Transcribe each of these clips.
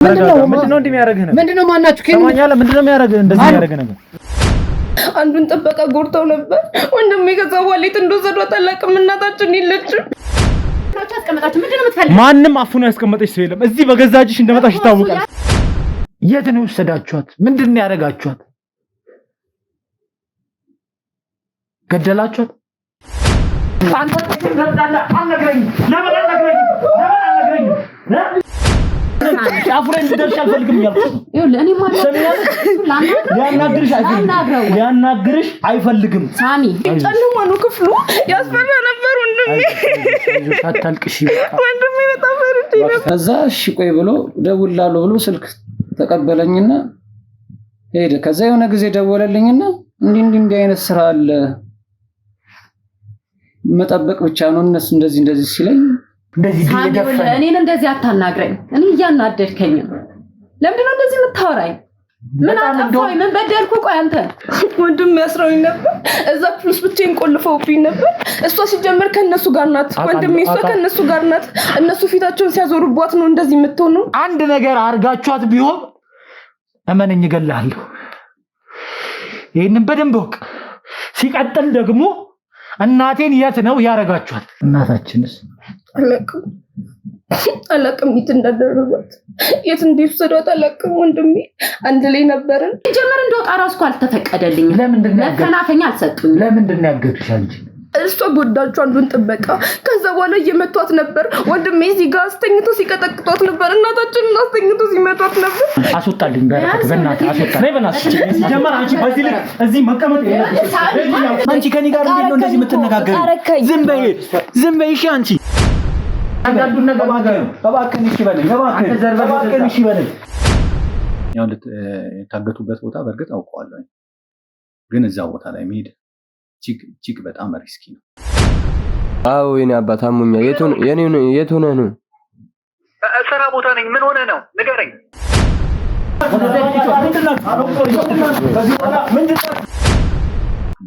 ምንድነው እንደሚያደርግህ ነው? ምንድነው ማናችሁ? ከማኛለ ምንድነው የሚያደርግህ? እንደዚህ የሚያደርግህ ነገር አንዱን ጥበቃ ጎርተው ነበር ወንድሜ። ከዛ ዋሌት እንደወሰዷት አላውቅም። እናታችን የለችም። ማንም አፉን ያስቀመጠች ሰው የለም። እዚህ በገዛጅሽ እንደመጣሽ ይታወቃል። የት ነው ወሰዳችኋት? ምንድነው ያደርጋችኋት? ገደላችኋት? አንተ ተከታተለ አነግረኝ ለምን አፍሬን ድርሽ አልፈልግም ያልኩት እኔ ማለት ሊያናግርሽ አይፈልግም። ሳሚ ጨለማ ነው ክፍሉ፣ ያስፈራ ነበር ወንድሜ። አታልቅሽ ወንድሜ በጣም ፈርቼ ነበር። ከዛ እሺ ቆይ ብሎ ደውላለሁ ብሎ ስልክ ተቀበለኝና ሄደ። ከዛ የሆነ ጊዜ ደወለልኝና እንዲህ አይነት ስራ አለ መጠበቅ ብቻ ነው እነሱ እንደዚህ ሲለኝ እንደዚህ ይደፈን። እኔን እንደዚህ አታናግረኝ። እኔ እያናደድከኝ ነው። ለምንድን ነው እንደዚህ የምታወራኝ? ምን አጠፋኝ? ምን በደልኩ? ቆይ አንተ ወንድሜ ያስረውኝ ነበር። እዛ ፕሉስ ብቻዬን ቆልፈውብኝ ነበር። እሷ ሲጀመር ከነሱ ጋር ናት። ወንድሜ እሷ ከነሱ ጋር ናት። እነሱ ፊታቸውን ሲያዞሩባት ነው እንደዚህ የምትሆነው። አንድ ነገር አርጋችኋት ቢሆን እመነኝ እገልሃለሁ። ይሄንን በደንብ ወቅ። ሲቀጥል ደግሞ እናቴን የት ነው ያረጋችኋት? እናታችንስ አላቅም የት እንዳደረጓት የት እንደወሰዷት አላቅም። ወንድሜ አንድ ላይ ነበርን። ጀመር እንደወጣ ራስ እኮ አልተፈቀደልኝም። ለምንድነው መከናፈኛ አልሰጡኝ? ለምንድነው ያገድሽ አንቺ? እሷ ጎዳችሁ አንዱን ጥበቃ። ከዛ በኋላ እየመቷት ነበር። ወንድሜ እዚህ ጋር አስተኝቶ ሲቀጠቅጧት ነበር። እናታችንን አስተኝቶ ሲመቷት ነበር። አስወጣልኝ በእናትህ አስወጣልኝ። በእናትህ ጀመር አንቺ በዚህ ልክ እዚህ መቀመጥ አንቺ ከኔ ጋር እንዴት ነው እንደዚህ የምትነጋገሪው? ዝም በይ እሺ። አንቺ አንዳንዱን ነገር እባክህን እሺ በለኝ። እባክህን እሺ በለኝ። ያው የታገቱበት ቦታ በእርግጥ አውቀዋለሁ፣ ግን እዛ ቦታ ላይ መሄድ እጅግ በጣም ሪስኪ ነው። አዎ የኔ አባት አሞኛ። የት ሆነህ ነው? ስራ ቦታ ነኝ። ምን ሆነህ ነው? ንገረኝ።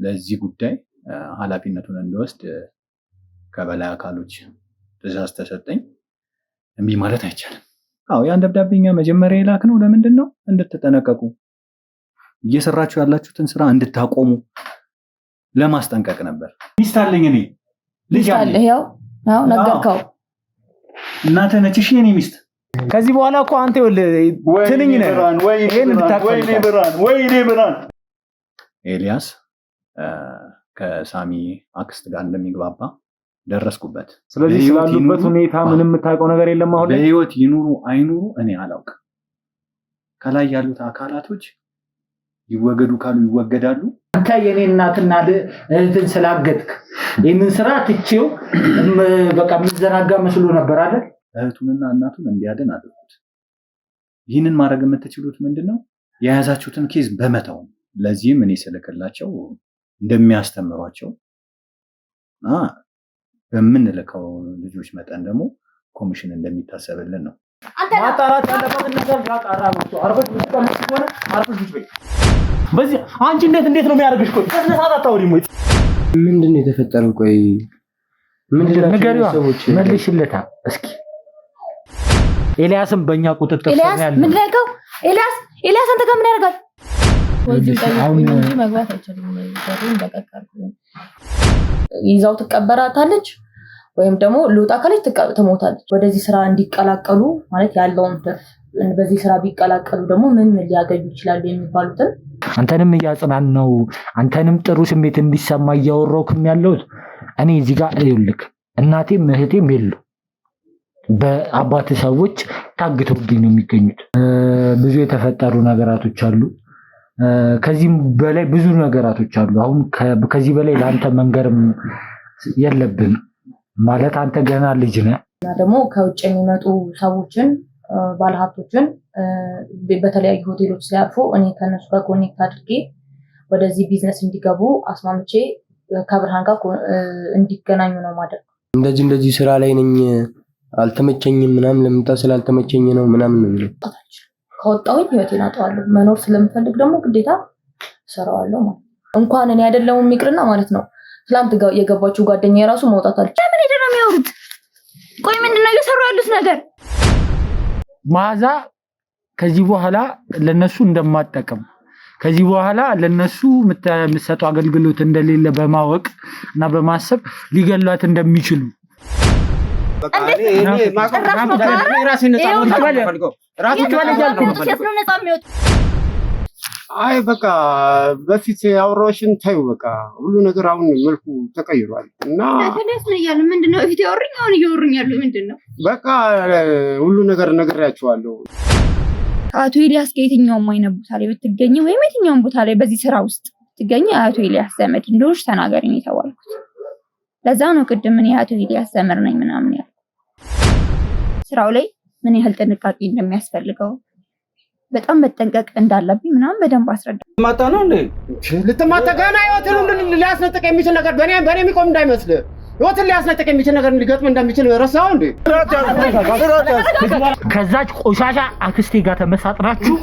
ለዚህ ጉዳይ ኃላፊነቱን እንድወስድ ከበላይ አካሎች ትዕዛዝ ተሰጠኝ። እምቢ ማለት አይቻልም። አዎ ያን ደብዳቤኛ መጀመሪያ የላክነው ለምንድን ነው? እንድትጠነቀቁ፣ እየሰራችሁ ያላችሁትን ስራ እንድታቆሙ ለማስጠንቀቅ ነበር። ሚስት አለኝ እኔ ልጅ አለ። ያው ነገርከው። እናንተ ነች እሺ የኔ ሚስት። ከዚህ በኋላ እኮ አንተ ትንኝ ነህ። ወይኔ ብራን ኤልያስ ከሳሚ አክስት ጋር እንደሚግባባ ደረስኩበት። ስለዚህ ስላሉበት ሁኔታ ምንም የምታውቀው ነገር የለም። አሁን በህይወት ይኑሩ አይኑሩ እኔ አላውቅም። ከላይ ያሉት አካላቶች ይወገዱ ካሉ ይወገዳሉ። አንተ የኔ እናትና እህትን ስላገጥክ ይህንን ስራ ትቼው በቃ የሚዘናጋ መስሎ ነበር አይደል? እህቱንና እናቱን እንዲያድን አድርጉት። ይህንን ማድረግ የምትችሉት ምንድነው? የያዛችሁትን ኬዝ በመተው። ለዚህም እኔ ስልክላቸው እንደሚያስተምሯቸው በምንልከው ልጆች መጠን ደግሞ ኮሚሽን እንደሚታሰብልን ነው። ማጣራት ያለበትን ነገር ያጣራ ነው። አርፈሽ ልትቀመጥ ሆነ አርፈሽ ልጅ በይ። በዚህ አንቺ እንዴት ነው የሚያደርግሽ? ቆይ ተነሳት አታውሪም ወይ? ምንድነው የተፈጠረው? ቆይ ምንድነው ሰዎች መልሽለታ እስኪ። ኤልያስም በእኛ ቁጥጥር ስር ያለው ምን ያደርጋው? ኤልያስ አንተ ጋር ምን ያደርጋል? ወዲህ እንጂ መግባት አይችልም። ዘሩን በቀቀርኩ ይዛው ትቀበራታለች ወይም ደግሞ ልውጣ ካለች ትሞታለች። ወደዚህ ስራ እንዲቀላቀሉ ማለት ያለውን በዚህ ስራ ቢቀላቀሉ ደግሞ ምን ሊያገኙ ይችላሉ የሚባሉትን አንተንም እያጽናናው አንተንም ጥሩ ስሜት እንዲሰማ እያወራሁክም ያለው እኔ እዚህ ጋር ይልክ እናቴም እህቴም የሉ በአባት ሰዎች ታግተውብኝ ነው የሚገኙት። ብዙ የተፈጠሩ ነገራቶች አሉ። ከዚህም በላይ ብዙ ነገራቶች አሉ። አሁን ከዚህ በላይ ለአንተ መንገርም የለብን ማለት አንተ ገና ልጅ ነህ እና ደግሞ ከውጭ የሚመጡ ሰዎችን ባለሀብቶችን በተለያዩ ሆቴሎች ሲያርፉ እኔ ከነሱ ጋር ኮኔክት አድርጌ ወደዚህ ቢዝነስ እንዲገቡ አስማምቼ ከብርሃን ጋር እንዲገናኙ ነው ማድረግ። እንደዚህ ስራ ላይ ነኝ አልተመቸኝም ምናምን ለምጣ ስላልተመቸኝ ነው ምናምን ነው የሚለው። ከወጣሁኝ ህይወቴን አጣዋለሁ። መኖር ስለምፈልግ ደግሞ ግዴታ ሰራዋለሁ ማለት እንኳን እኔ አይደለም የሚቅርና ማለት ነው። ትላንት የገባችው ጓደኛ የራሱ መውጣት አለች። ምን ሄደ ነው የሚያወሩት? ቆይ ምንድነው እየሰሩ ያሉት ነገር? ማዛ ከዚህ በኋላ ለነሱ እንደማጠቀም ከዚህ በኋላ ለነሱ የምትሰጠው አገልግሎት እንደሌለ በማወቅ እና በማሰብ ሊገሏት እንደሚችሉ አይ በቃ በፊት ያወራሽን ታዩ በቃ ሁሉ ነገር አሁን መልኩ ተቀይሯል እና ምንድነው ፊት ያወሩኝ አሁን እያወሩኝ ያሉ ምንድነው በቃ ሁሉ ነገር ነግሬያቸዋለሁ። አቶ ኤልያስ ከየትኛውም አይነት ቦታ ላይ ብትገኝ ወይም የትኛውም ቦታ ላይ በዚህ ስራ ውስጥ ብትገኝ አቶ ኤልያስ ዘመድ እንደሆንሽ ተናገሪ ነው የተባልኩት። ለዛ ነው ቅድም እኔ አቶ ኤልያስ ዘመድ ነኝ ምናምን ያልኩት። ስራው ላይ ምን ያህል ጥንቃቄ እንደሚያስፈልገው በጣም መጠንቀቅ እንዳለብኝ ምናምን በደንብ አስረዳ። ማታ ነው እንዴ ልትማታ ገና ህይወትን ሁሉ ሊያስነጥቅ የሚችል ነገር በኔ የሚቆም እንዳይመስል ህይወትን ሊያስነጥቅ የሚችል ነገር ሊገጥም እንደሚችል ረሳው እንዴ? ከዛች ቆሻሻ አክስቴ ጋር ተመሳጥራችሁ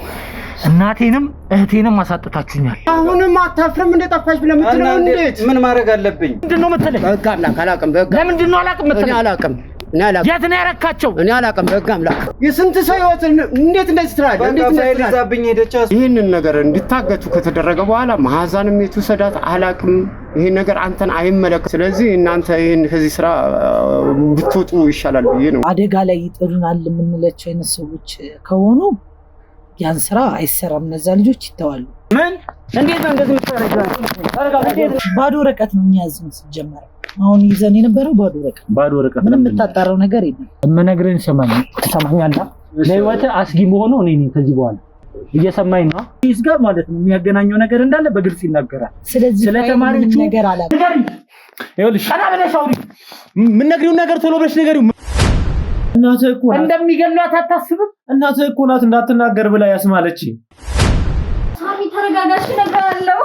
እናቴንም እህቴንም አሳጥታችሁኛል። አሁንም አታፍርም እንደ ጠፋሽ ብለህ የምትለው እንዴት? ምን ማድረግ አለብኝ? ምንድነው የምትለኝ? በቃ አምላክ አላውቅም። በቃ ለምንድን ነው አላውቅም የምትለኝ? እኔ አላውቅም። የት ነው ያረካቸው? እኔ አላውቅም። በቃ አምላክ የስንት ሰው ህይወት እንዴት እንደዚህ ትላለህ? እንዴት እንደዚህ ይዛብኝ ሄደች። ይህንን ነገር እንድታገቱ ከተደረገ በኋላ መዓዛንም የተወሰዳት አላውቅም። ይሄን ነገር አንተን አይመለከትም። ስለዚህ እናንተ ይሄን ከዚህ ስራ ብትወጡ ይሻላል ብዬ ነው። አደጋ ላይ ይጥሉናል የምንላቸው አይነት ሰዎች ከሆኑ ያን ስራ አይሰራም። እነዛ ልጆች ይተዋሉ። ምን እንዴት ነው እንደዚህ የምታረጋው? ባዶ ወረቀት ነው እኛ ያዝን ሲጀመር። አሁን ይዘን የነበረው ባዶ ወረቀት ምንም የምታጣራው ነገር የለም። የምነግርህን ስማኝ፣ ትሰማኛለህ? ለህይወት አስጊ መሆኑ እኔ ነኝ። ከዚህ በኋላ እየሰማኝ ነው ይስጋ ማለት ነው። የሚያገናኘው ነገር እንዳለ በግልጽ ይናገራል። ስለዚህ ስለተማሪዎቹ ነገር አላ ይኸውልሽ፣ አና ብለሽ አውሪ። ምን ነግሪው ነገር ቶሎ ብለሽ ንገሪው። እናትህ እኮ ናት እንደሚገሏት አታስብም? እናትህ እኮ ናት እንዳትናገር ብላ ያስማለች። ሳሚ ተረጋጋሽ፣ ነገር አለው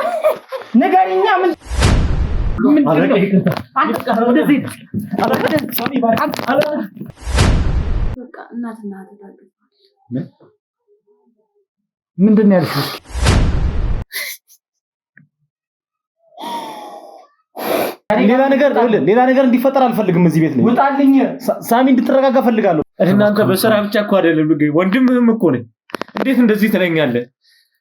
ንገሪኛ። ምን ምንድን ነው ያልሽው? ሌላ ነገር እንዲፈጠር አልፈልግም። እዚህ ቤት ላይ ውጣልኝ። ሳሚ እንድትረጋጋ ፈልጋለሁ። እናንተ በስራ ብቻ እኮ አይደለም ወንድምህም እኮ ነኝ። እንዴት እንደዚህ ትለኛለህ?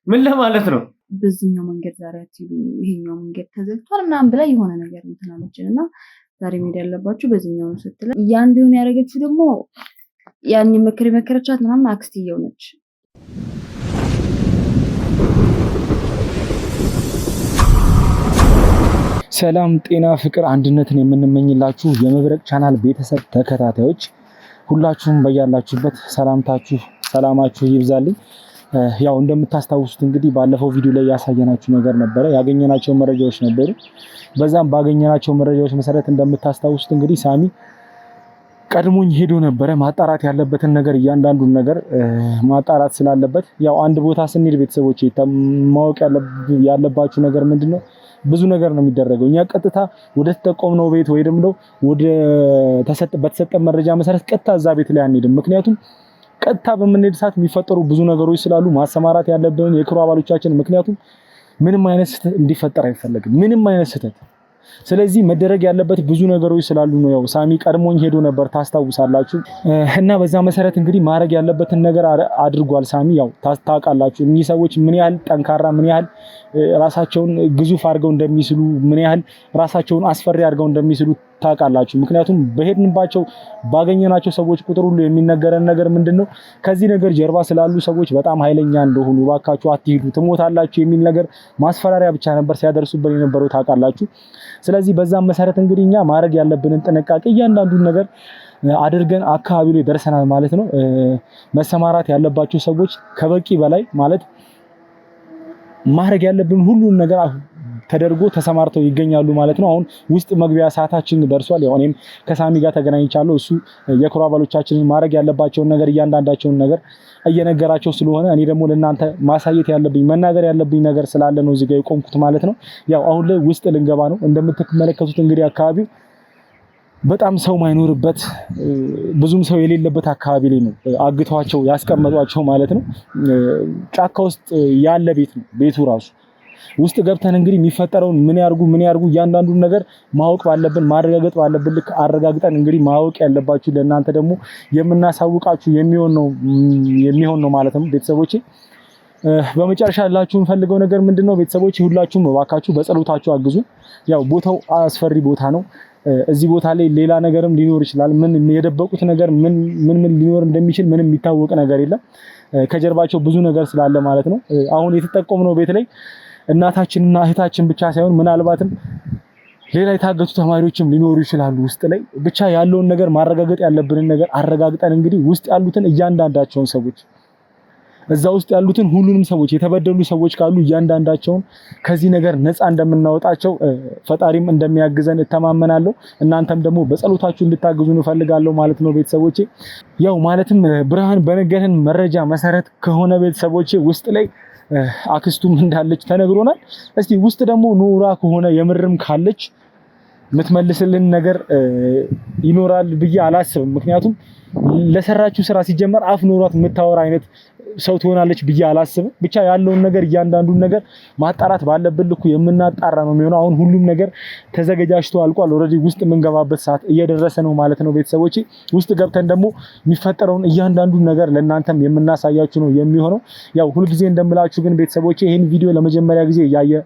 ምን ለማለት ነው? በዚህኛው መንገድ ዛሬ አትሄዱ፣ ይሄኛው መንገድ ተዘግቷል ምናምን ብላ የሆነ ነገር እንትን አለችን እና ዛሬ መሄድ ያለባችሁ በዚህኛው ነው ስትለን ያን ቢሆን ያደረገችው ደግሞ ያን ምክር መከረቻት ምናምን አክስትየው ነች። ሰላም ጤና ፍቅር አንድነትን የምንመኝላችሁ የመብረቅ ቻናል ቤተሰብ ተከታታዮች ሁላችሁም በያላችሁበት ሰላማችሁ ይብዛልኝ። ያው እንደምታስታውሱት እንግዲህ ባለፈው ቪዲዮ ላይ ያሳየናችሁ ነገር ነበረ፣ ያገኘናቸው መረጃዎች ነበሩ። በዛም ባገኘናቸው መረጃዎች መሰረት እንደምታስታውሱት እንግዲህ ሳሚ ቀድሞኝ ሄዶ ነበረ። ማጣራት ያለበትን ነገር እያንዳንዱን ነገር ማጣራት ስላለበት ያው አንድ ቦታ ስንሄድ ቤተሰቦቼ ማወቅ ያለባችሁ ነገር ምንድነው፣ ብዙ ነገር ነው የሚደረገው። እኛ ቀጥታ ወደ ተጠቆምነው ቤት ወይ ደግሞ ወደ በተሰጠ መረጃ መሰረት ቀጥታ እዛ ቤት ላይ አንሄድም። ምክንያቱም ቀጥታ በምንሄድ ሰዓት የሚፈጠሩ ብዙ ነገሮች ስላሉ ማሰማራት ያለብን የክሩ አባሎቻችን፣ ምክንያቱም ምንም አይነት ስህተት እንዲፈጠር አይፈለግም፣ ምንም አይነት ስህተት። ስለዚህ መደረግ ያለበት ብዙ ነገሮች ስላሉ ነው። ያው ሳሚ ቀድሞኝ ሄዶ ነበር ታስታውሳላችሁ። እና በዛ መሰረት እንግዲህ ማድረግ ያለበትን ነገር አድርጓል ሳሚ። ያው ታውቃላችሁ እኚህ ሰዎች ምን ያህል ጠንካራ፣ ምን ያህል ራሳቸውን ግዙፍ አድርገው እንደሚስሉ፣ ምን ያህል ራሳቸውን አስፈሪ አድርገው እንደሚስሉ ታውቃላችሁ። ምክንያቱም በሄድንባቸው ባገኘናቸው ሰዎች ቁጥር ሁሉ የሚነገረን ነገር ምንድነው፣ ከዚህ ነገር ጀርባ ስላሉ ሰዎች በጣም ኃይለኛ እንደሆኑ፣ እባካችሁ አትሄዱ ትሞታላችሁ የሚል ነገር ማስፈራሪያ ብቻ ነበር ሲያደርሱብን የነበረው ታውቃላችሁ። ስለዚህ በዛም መሰረት እንግዲህ እኛ ማድረግ ያለብንን ጥንቃቄ እያንዳንዱን ነገር አድርገን አካባቢ ላይ ደርሰናል ማለት ነው። መሰማራት ያለባቸው ሰዎች ከበቂ በላይ ማለት ማድረግ ያለብን ሁሉን ነገር ተደርጎ ተሰማርተው ይገኛሉ ማለት ነው። አሁን ውስጥ መግቢያ ሰዓታችን ደርሷል። ያው እኔም ከሳሚ ጋር ተገናኝቻለሁ። እሱ የክሩ አባሎቻችንን ማድረግ ያለባቸውን ነገር እያንዳንዳቸውን ነገር እየነገራቸው ስለሆነ እኔ ደግሞ ለእናንተ ማሳየት ያለብኝ መናገር ያለብኝ ነገር ስላለ ነው እዚህ ጋር የቆምኩት ማለት ነው። ያው አሁን ላይ ውስጥ ልንገባ ነው። እንደምትመለከቱት እንግዲህ አካባቢው በጣም ሰው ማይኖርበት ብዙም ሰው የሌለበት አካባቢ ላይ ነው አግተዋቸው ያስቀመጧቸው ማለት ነው። ጫካ ውስጥ ያለ ቤት ነው ቤቱ ራሱ። ውስጥ ገብተን እንግዲህ የሚፈጠረውን ምን ያርጉ እያንዳንዱን ነገር ማወቅ ባለብን ማረጋገጥ ባለብን ልክ አረጋግጠን እንግዲህ ማወቅ ያለባችሁ ለእናንተ ደግሞ የምናሳውቃችሁ የሚሆን ነው ማለት ነው ቤተሰቦቼ። በመጨረሻ ላችሁ እንፈልገው ነገር ምንድነው ቤተሰቦቼ ሁላችሁም እባካችሁ በጸሎታችሁ አግዙን። ያው ቦታው አስፈሪ ቦታ ነው። እዚህ ቦታ ላይ ሌላ ነገርም ሊኖር ይችላል። ምን የደበቁት ነገር ምን ሊኖር እንደሚችል ምንም የሚታወቅ ነገር የለም። ከጀርባቸው ብዙ ነገር ስላለ ማለት ነው። አሁን የተጠቆምነው ቤት ላይ እናታችንና እህታችን ብቻ ሳይሆን ምናልባትም ሌላ የታገቱ ተማሪዎችም ሊኖሩ ይችላሉ ውስጥ ላይ። ብቻ ያለውን ነገር ማረጋገጥ ያለብንን ነገር አረጋግጠን እንግዲህ ውስጥ ያሉትን እያንዳንዳቸውን ሰዎች እዛ ውስጥ ያሉትን ሁሉንም ሰዎች የተበደሉ ሰዎች ካሉ እያንዳንዳቸውን ከዚህ ነገር ነፃ እንደምናወጣቸው ፈጣሪም እንደሚያግዘን እተማመናለሁ። እናንተም ደግሞ በጸሎታችሁ እንድታግዙን እፈልጋለሁ ማለት ነው ቤተሰቦቼ። ያው ማለትም ብርሃን በነገረን መረጃ መሰረት ከሆነ ቤተሰቦቼ ውስጥ ላይ አክስቱም እንዳለች ተነግሮናል። እስቲ ውስጥ ደግሞ ኑራ ከሆነ የምርም ካለች የምትመልስልን ነገር ይኖራል ብዬ አላስብም። ምክንያቱም ለሰራችሁ ስራ ሲጀመር አፍ ኖሯት የምታወራ አይነት ሰው ትሆናለች ብዬ አላስብም። ብቻ ያለውን ነገር እያንዳንዱን ነገር ማጣራት ባለብን ልኩ የምናጣራ ነው የሚሆነው። አሁን ሁሉም ነገር ተዘጋጅቶ አልቋል። ኦልሬዲ ውስጥ የምንገባበት ሰዓት እየደረሰ ነው ማለት ነው ቤተሰቦቼ። ውስጥ ገብተን ደግሞ የሚፈጠረውን እያንዳንዱን ነገር ለእናንተም የምናሳያችሁ ነው የሚሆነው። ያው ሁልጊዜ እንደምላችሁ ግን ቤተሰቦቼ ይህን ቪዲዮ ለመጀመሪያ ጊዜ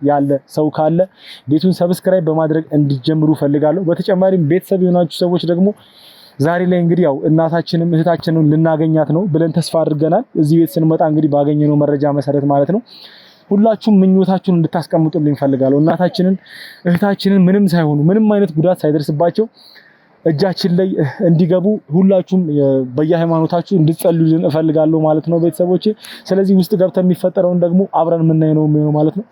ያለ ሰው ካለ ቤቱን ሰብስክራይብ በማድረግ እንዲጀምሩ ፈልጋለሁ። በተጨማሪም ቤተሰብ የሆናችሁ ሰዎች ደግሞ ዛሬ ላይ እንግዲህ ያው እናታችንም እህታችንን ልናገኛት ነው ብለን ተስፋ አድርገናል። እዚህ ቤት ስንመጣ እንግዲህ ባገኘነው መረጃ መሰረት ማለት ነው። ሁላችሁም ምኞታችሁን እንድታስቀምጡልኝ ፈልጋለሁ። እናታችንን እህታችንን ምንም ሳይሆኑ ምንም አይነት ጉዳት ሳይደርስባቸው እጃችን ላይ እንዲገቡ ሁላችሁም በየሃይማኖታችሁ እንድትጸልዩልን እፈልጋለሁ ማለት ነው ቤተሰቦቼ። ስለዚህ ውስጥ ገብተን የሚፈጠረውን ደግሞ አብረን የምናየው ነው ማለት ነው።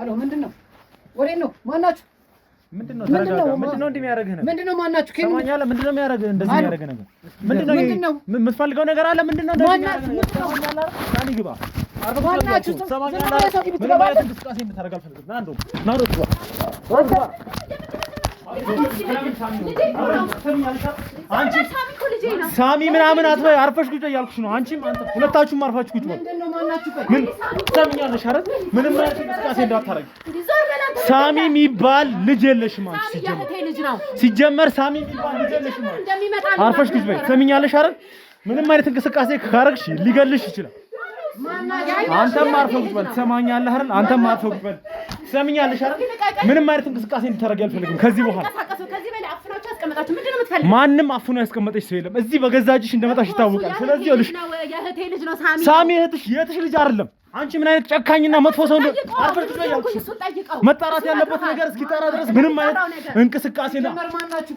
አሎ ምንድነው? ወሬ ነው ማናችሁ? ምንድነው? ተረጋጋ። ምንድነው እንደሚያደርግህ ነው? ምንድነው ማናችሁ? ከማኛለ ምንድነው የሚያደርግህ? እንደዚህ የሚያደርግህ ነገር ምንድነው? የምትፈልገው ነገር አለ? ምንድነው እንደዚህ የሚያደርግህ? ታኒ ግባ ማናችሁ? ሰማኛለ ምን ማለት እንቅስቃሴ እንድታደርግ አልፈልግም። ና እንደው ና ወደ ግባ አንቺ ሳሚ ምናምን አትበይ፣ አርፈሽ ቁጭ እያልኩሽ ነው። አንቺም አንተ ሁለታችሁም አርፋችሁ ቁጭ በሉ። ምን ትሰሚኛለሽ? ኧረ ምንም አይነት እንቅስቃሴ እንዳታረጊ። ሳሚ የሚባል ልጅ የለሽም አንቺ። ሲጀመር ሳሚ የሚባል ልጅ የለሽም። አርፈሽ ቁጭ በይ። ትሰሚኛለሽ? ኧረ ምንም አይነት እንቅስቃሴ ካረግሽ ሊገልሽ ይችላል። አንተም አርፈህ ቁጭ በል። ትሰማኛለህ አይደል? አንተም አርፈህ ቁጭ በል። ትሰሚኛለሽ አይደል? ምንም አይነት እንቅስቃሴ እንድታረጊ አልፈልግም ከዚህ በኋላ። ማንም አፍኖ ያስቀመጠሽ ሰው የለም። እዚህ በገዛ እጅሽ እንደመጣሽ ይታወቃል። ስለዚህ ይኸውልሽ የእህቴ ልጅ ነው ሳሚ። የእህትሽ ልጅ አይደለም። አንቺ ምን አይነት ጨካኝና መጥፎ ሰው እንደ አርፈሽ ቁጭ በይ ያልኩሽ። መጣራት ያለበት ነገር እስኪጣራ ድረስ ምንም አይነት እንቅስቃሴ ነው።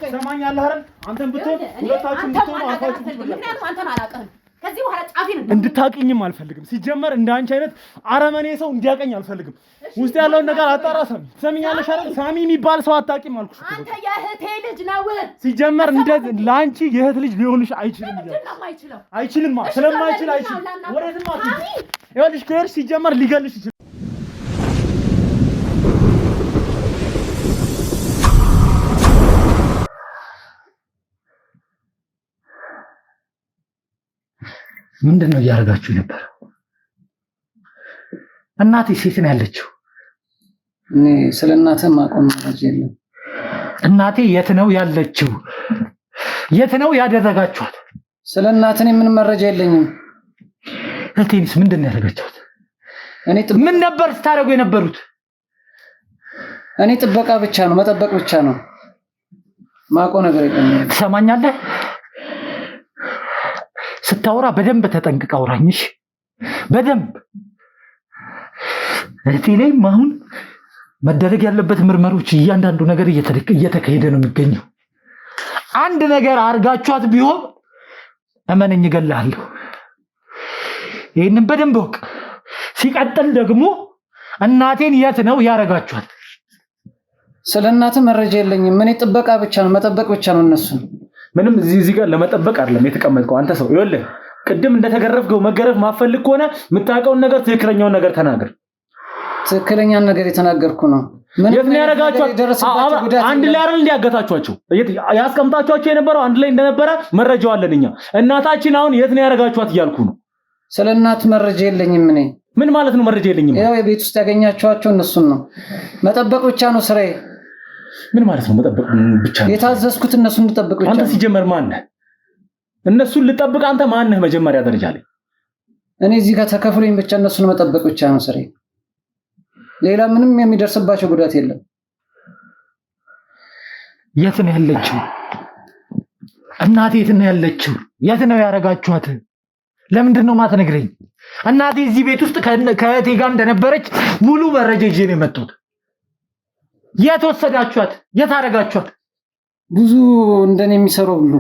ትሰማኛለህ አይደል? አንተም ብትሆን ሁለታችሁም ብትሆኑ አርፋችሁ ቁጭ በሉ። ምክንያቱም አንተን አላውቅህም። ከዚህ በኋላ ጫፊን እንድታውቂኝም አልፈልግም። ሲጀመር እንደ አንቺ አይነት አረመኔ ሰው እንዲያቀኝ አልፈልግም። ውስጥ ያለውን ነገር አጣራ። ሳሚ ትሰሚኛለሽ አይደል? ሳሚ የሚባል ሰው አታውቂም አልኩሽ። አንተ የእህቴ ልጅ ነው። ሲጀመር እንደዚህ ለአንቺ የእህት ልጅ ሊሆንሽ አይችልም። አይችልም። ስለማይችል አይችልም። ወዴትም አትሄጂ። ይኸውልሽ ከሄድሽ ሲጀመር ሊገልሽ ይችላል። ምንድነው እያደረጋችሁ ነበር? እናቴ ሴት ነው ያለችው። እኔ ስለ እናትህ ማቆም መረጃ የለም። እናቴ የት ነው ያለችው? የት ነው ያደረጋችኋት? ስለ እናትህ ምን መረጃ የለኝም። እህቴንስ ምንድነው ያደረጋችኋት? ምን ነበር ስታደርጉ የነበሩት? እኔ ጥበቃ ብቻ ነው መጠበቅ ብቻ ነው። ማቆ ነገር የለም። ትሰማኛለህ? ስታወራ በደንብ ተጠንቅቀህ አውራኝሽ። በደንብ እህቴ ላይም አሁን መደረግ ያለበት ምርመሮች እያንዳንዱ ነገር እየተካሄደ ነው የሚገኘው። አንድ ነገር አርጋችኋት ቢሆን እመነኝ እገልሃለሁ። ይሄንን በደንብ ወቅ። ሲቀጥል ደግሞ እናቴን የት ነው ያረጋችኋት? ስለ እናትህ መረጃ የለኝም። እኔ ጥበቃ ብቻ ነው መጠበቅ ብቻ ነው እነሱ ምንም እዚህ ጋር ለመጠበቅ አይደለም የተቀመጥከው አንተ ሰው። ይኸውልህ ቅድም እንደተገረፍከው መገረፍ ማፈልግ ከሆነ የምታውቀውን ነገር ትክክለኛውን ነገር ተናገር። ትክክለኛን ነገር የተናገርኩ ነው። የት ነው ያረጋችኋት? አንድ ላይ አይደል እንዲያገታችኋቸው ያስቀምጣችኋቸው የነበረው አንድ ላይ እንደነበረ መረጃው አለን እኛ። እናታችን አሁን የት ነው ያረጋችኋት እያልኩ ነው። ስለ እናት መረጃ የለኝም እኔ። ምን ማለት ነው መረጃ የለኝም? ያው የቤት ውስጥ ያገኛችኋቸው እነሱን ነው። መጠበቅ ብቻ ነው ስራዬ። ምን ማለት ነው መጠበቅ ብቻ ነው? የታዘዝኩት እነሱን እንድጠብቅ ብቻ። አንተ ሲጀመር ማን ነህ? እነሱን ልጠብቅ አንተ ማን ነህ? መጀመሪያ ደረጃ ላይ እኔ እዚህ ጋር ተከፍሎኝ ብቻ እነሱን መጠበቅ ብቻ ነው ስራዬ። ሌላ ምንም የሚደርስባቸው ጉዳት የለም። የት ነው ያለችው እናቴ? የት ነው ያለችው? የት ነው ያረጋችኋት? ለምንድን ነው ማትነግረኝ? እናቴ እዚህ ቤት ውስጥ ከእህቴ ጋር እንደነበረች ሙሉ መረጃ ይዤ ነው የመጣሁት። የት ወሰዳችኋት? የት አረጋችኋት? ብዙ እንደኔ የሚሰሩ ሁሉ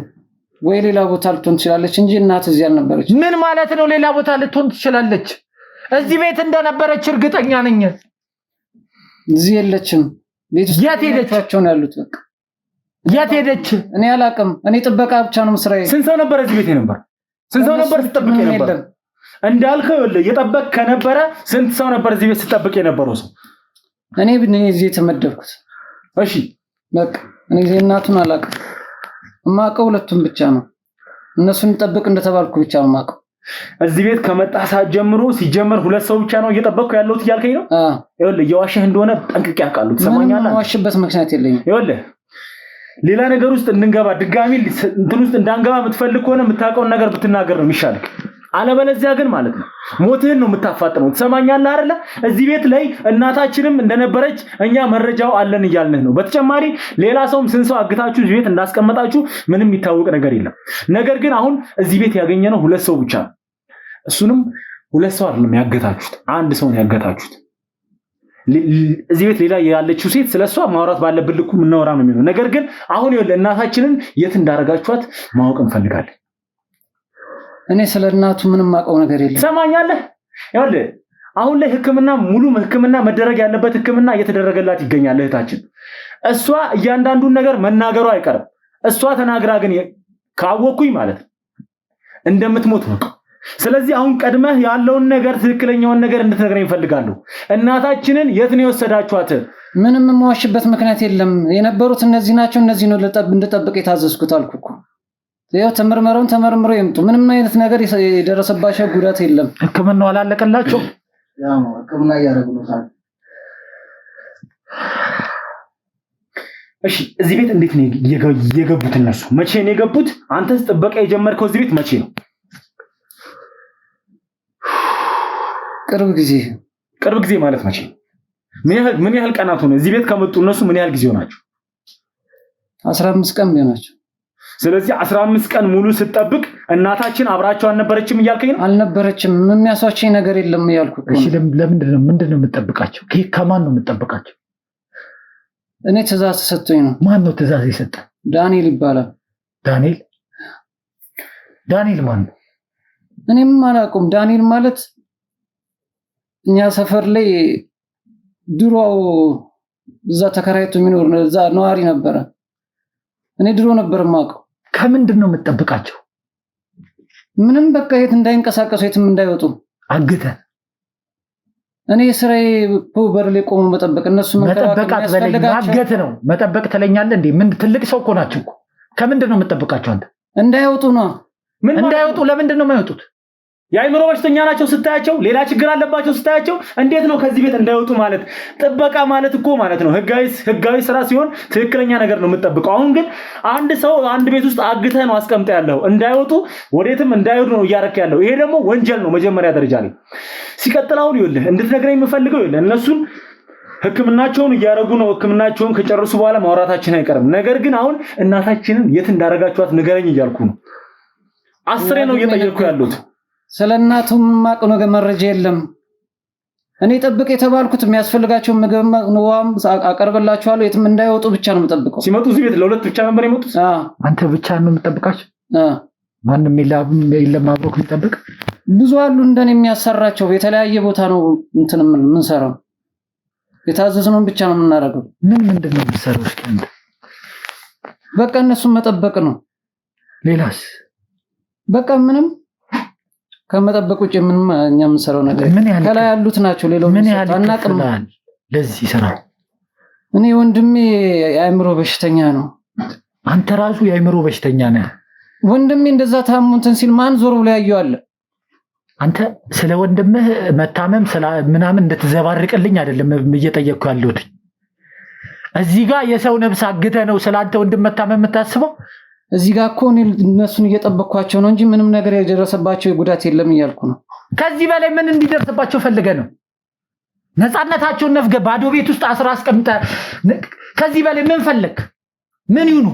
ወይ ሌላ ቦታ ልትሆን ትችላለች እንጂ እናት እዚህ አልነበረች። ምን ማለት ነው ሌላ ቦታ ልትሆን ትችላለች? እዚህ ቤት እንደነበረች እርግጠኛ ነኝ። እዚህ የለችም። ቤት ውስጥ የት ሄደች ነው ያሉት? በቃ የት ሄደች? እኔ አላውቅም። እኔ ጥበቃ ብቻ ነው ስራዬ። ስንት ሰው ነበር እዚህ ቤት ነበር? ስንት ሰው ነበር ስጠብቅ ነበር? እንዳልከው የጠበቅ ከነበረ ስንት ሰው ነበር እዚህ ቤት ስጠብቅ የነበረው ሰው? እኔ እዚህ የተመደብኩት። እሺ በቃ እኔ እናቱን አላውቅም። የማውቀው ሁለቱን ብቻ ነው። እነሱን ጠብቅ እንደተባልኩ ብቻ ነው የማውቀው። እዚህ ቤት ከመጣ ሰዓት ጀምሮ ሲጀመር ሁለት ሰው ብቻ ነው እየጠበቅኩ ያለሁት እያልከኝ ነው? ይኸውልህ እየዋሸህ እንደሆነ ጠንቅቄ አውቃለሁ። ትሰማኛለህ? የማዋሽበት ምክንያት የለኝም። ይኸውልህ ሌላ ነገር ውስጥ እንድንገባ ድጋሚ እንትን ውስጥ እንዳንገባ የምትፈልግ ከሆነ የምታውቀውን ነገር ብትናገር ነው የሚሻለው። አለበለዚያ ግን ማለት ነው ሞትህን ነው የምታፋጥነው። ትሰማኛለህ አይደለ? እዚህ ቤት ላይ እናታችንም እንደነበረች እኛ መረጃው አለን እያልንህ ነው። በተጨማሪ ሌላ ሰውም ስንት ሰው አግታችሁ እዚህ ቤት እንዳስቀመጣችሁ ምንም የሚታወቅ ነገር የለም። ነገር ግን አሁን እዚህ ቤት ያገኘነው ሁለት ሰው ብቻ ነው። እሱንም ሁለት ሰው አይደለም ያገታችሁት፣ አንድ ሰው ነው ያገታችሁት። እዚህ ቤት ሌላ ያለችው ሴት ስለሷ ማውራት ባለብን ልኩ ምናወራ ነው የሚሆነው። ነገር ግን አሁን ይኸውልህ እናታችንን የት እንዳረጋችኋት ማወቅ እንፈልጋለን። እኔ ስለ እናቱ ምንም ማውቀው ነገር የለም። ሰማኛለህ? ይኸውልህ አሁን ላይ ሕክምና ሙሉ ሕክምና መደረግ ያለበት ሕክምና እየተደረገላት ይገኛል እህታችን። እሷ እያንዳንዱን ነገር መናገሩ አይቀርም። እሷ ተናግራ ግን ካወኩኝ ማለት እንደምትሞት ነው። ስለዚህ አሁን ቀድመህ ያለውን ነገር ትክክለኛውን ነገር እንድትነግረኝ እፈልጋለሁ። እናታችንን የት ነው የወሰዳችኋት? ምንም የማዋሽበት ምክንያት የለም። የነበሩት እነዚህ ናቸው። እነዚህ ነው እንድጠብቅ የታዘዝኩት አልኩ እኮ። ያው ተመርምረው ይምጡ። ምንም አይነት ነገር የደረሰባቸው ጉዳት የለም። ህክምናው አላለቀላቸው? ያው ህክምና እያደረጉ ነው። እሺ እዚህ ቤት እንዴት ነው የገቡት እነሱ? መቼ ነው የገቡት? አንተስ ጥበቃ የጀመርከው እዚህ ቤት መቼ ነው? ቅርብ ጊዜ ማለት መቼ? ምን ያህል ቀናት ሆነ እዚህ ቤት ከመጡ እነሱ? ምን ያህል ጊዜ ሆናቸው? 15 ቀን ቢሆናቸው። ስለዚህ 15 ቀን ሙሉ ስትጠብቅ እናታችን አብራቸው አልነበረችም እያልከኝ ነው? አልነበረችም። የሚያሷቸኝ ነገር የለም እያልኩ እኮ። እሺ ምንድን ነው የምትጠብቃቸው? ከማን ነው የምትጠብቃቸው? እኔ ትእዛዝ ተሰጥቶኝ ነው። ማን ነው ትእዛዝ የሰጠ? ዳንኤል ይባላል። ዳንኤል ማን ነው? እኔም አላውቅም። ዳንኤል ማለት እኛ ሰፈር ላይ ድሮ እዛ ተከራይቶ የሚኖር እዛ ነዋሪ ነበረ። እኔ ድሮ ነበር የማውቀው። ከምንድን ነው የምትጠብቃቸው? ምንም በቃ የት እንዳይንቀሳቀሱ የትም እንዳይወጡ አግተህ። እኔ ስራዬ በር ላይ ቆሞ መጠበቅ፣ እነሱ መጠበቅ ማገት ነው። መጠበቅ ትለኛለህ እንዴ? ምን ትልቅ ሰው እኮ ናቸው እኮ። ከምንድን ነው የምትጠብቃቸው አንተ? እንዳይወጡ ነው። እንዳይወጡ? ለምንድን ነው የማይወጡት? የአይምሮ በሽተኛ ናቸው ስታያቸው፣ ሌላ ችግር አለባቸው ስታያቸው፣ እንዴት ነው ከዚህ ቤት እንዳይወጡ ማለት? ጥበቃ ማለት እኮ ማለት ነው ህጋዊ ስራ ሲሆን ትክክለኛ ነገር ነው የምትጠብቀው። አሁን ግን አንድ ሰው አንድ ቤት ውስጥ አግተህ ነው አስቀምጠ ያለው። እንዳይወጡ ወዴትም እንዳይወጡ ነው እያረክ ያለው። ይሄ ደግሞ ወንጀል ነው መጀመሪያ ደረጃ ላይ። ሲቀጥል አሁን ይኸውልህ እንድትነግረኝ የምፈልገው ይኸውልህ እነሱን ህክምናቸውን እያደረጉ ነው። ህክምናቸውን ከጨረሱ በኋላ ማውራታችን አይቀርም። ነገር ግን አሁን እናታችንን የት እንዳረጋችኋት ንገረኝ እያልኩ ነው። 10 ነው እየጠየቅኩ ያሉት። ስለ እናቱም ማቀው ነገር መረጃ የለም። እኔ ጠብቅ የተባልኩት የሚያስፈልጋቸው ምግብ ንዋም አቀርብላችኋለሁ። የትም እንዳይወጡ ብቻ ነው የምጠብቀው። ሲመጡ እዚህ ቤት ለሁለት ብቻ ነበር የመጡት? አንተ ብቻ ነው የምጠብቃቸው? ማንም የለም አብሮክ የሚጠብቅ? ብዙ አሉ እንደኔ የሚያሰራቸው። የተለያየ ቦታ ነው እንትን የምንሰራው። የታዘዝነውን ብቻ ነው የምናደርገው። ምንድን ነው የምትሰራው? እስኪ አንተ በቃ እነሱን መጠበቅ ነው። ሌላስ? በቃ ምንም ከመጠበቅ ውጭ ምንም እኛ የምንሰራው ነገር ከላይ ያሉት ናቸው። ሌላው ምን ያህል አናቅም። ለዚህ ስራ እኔ ወንድሜ የአእምሮ በሽተኛ ነው። አንተ ራሱ የአእምሮ በሽተኛ ነህ። ወንድሜ እንደዛ ታሞ እንትን ሲል ማን ዞር ብሎ ያየዋል? አንተ ስለ ወንድምህ መታመም ምናምን እንድትዘባርቅልኝ አይደለም እየጠየቅኩ ያለሁት። እዚህ ጋር የሰው ነፍስ አግተህ ነው ስላንተ ወንድም መታመም የምታስበው? እዚህ ጋር እኮ እኔ እነሱን እየጠበቅኳቸው ነው እንጂ ምንም ነገር የደረሰባቸው ጉዳት የለም እያልኩ ነው። ከዚህ በላይ ምን እንዲደርስባቸው ፈልገህ ነው? ነፃነታቸውን ነፍገህ ባዶ ቤት ውስጥ አስራ አስቀምጠህ ከዚህ በላይ ምን ፈለግ? ምን ይሁኑ?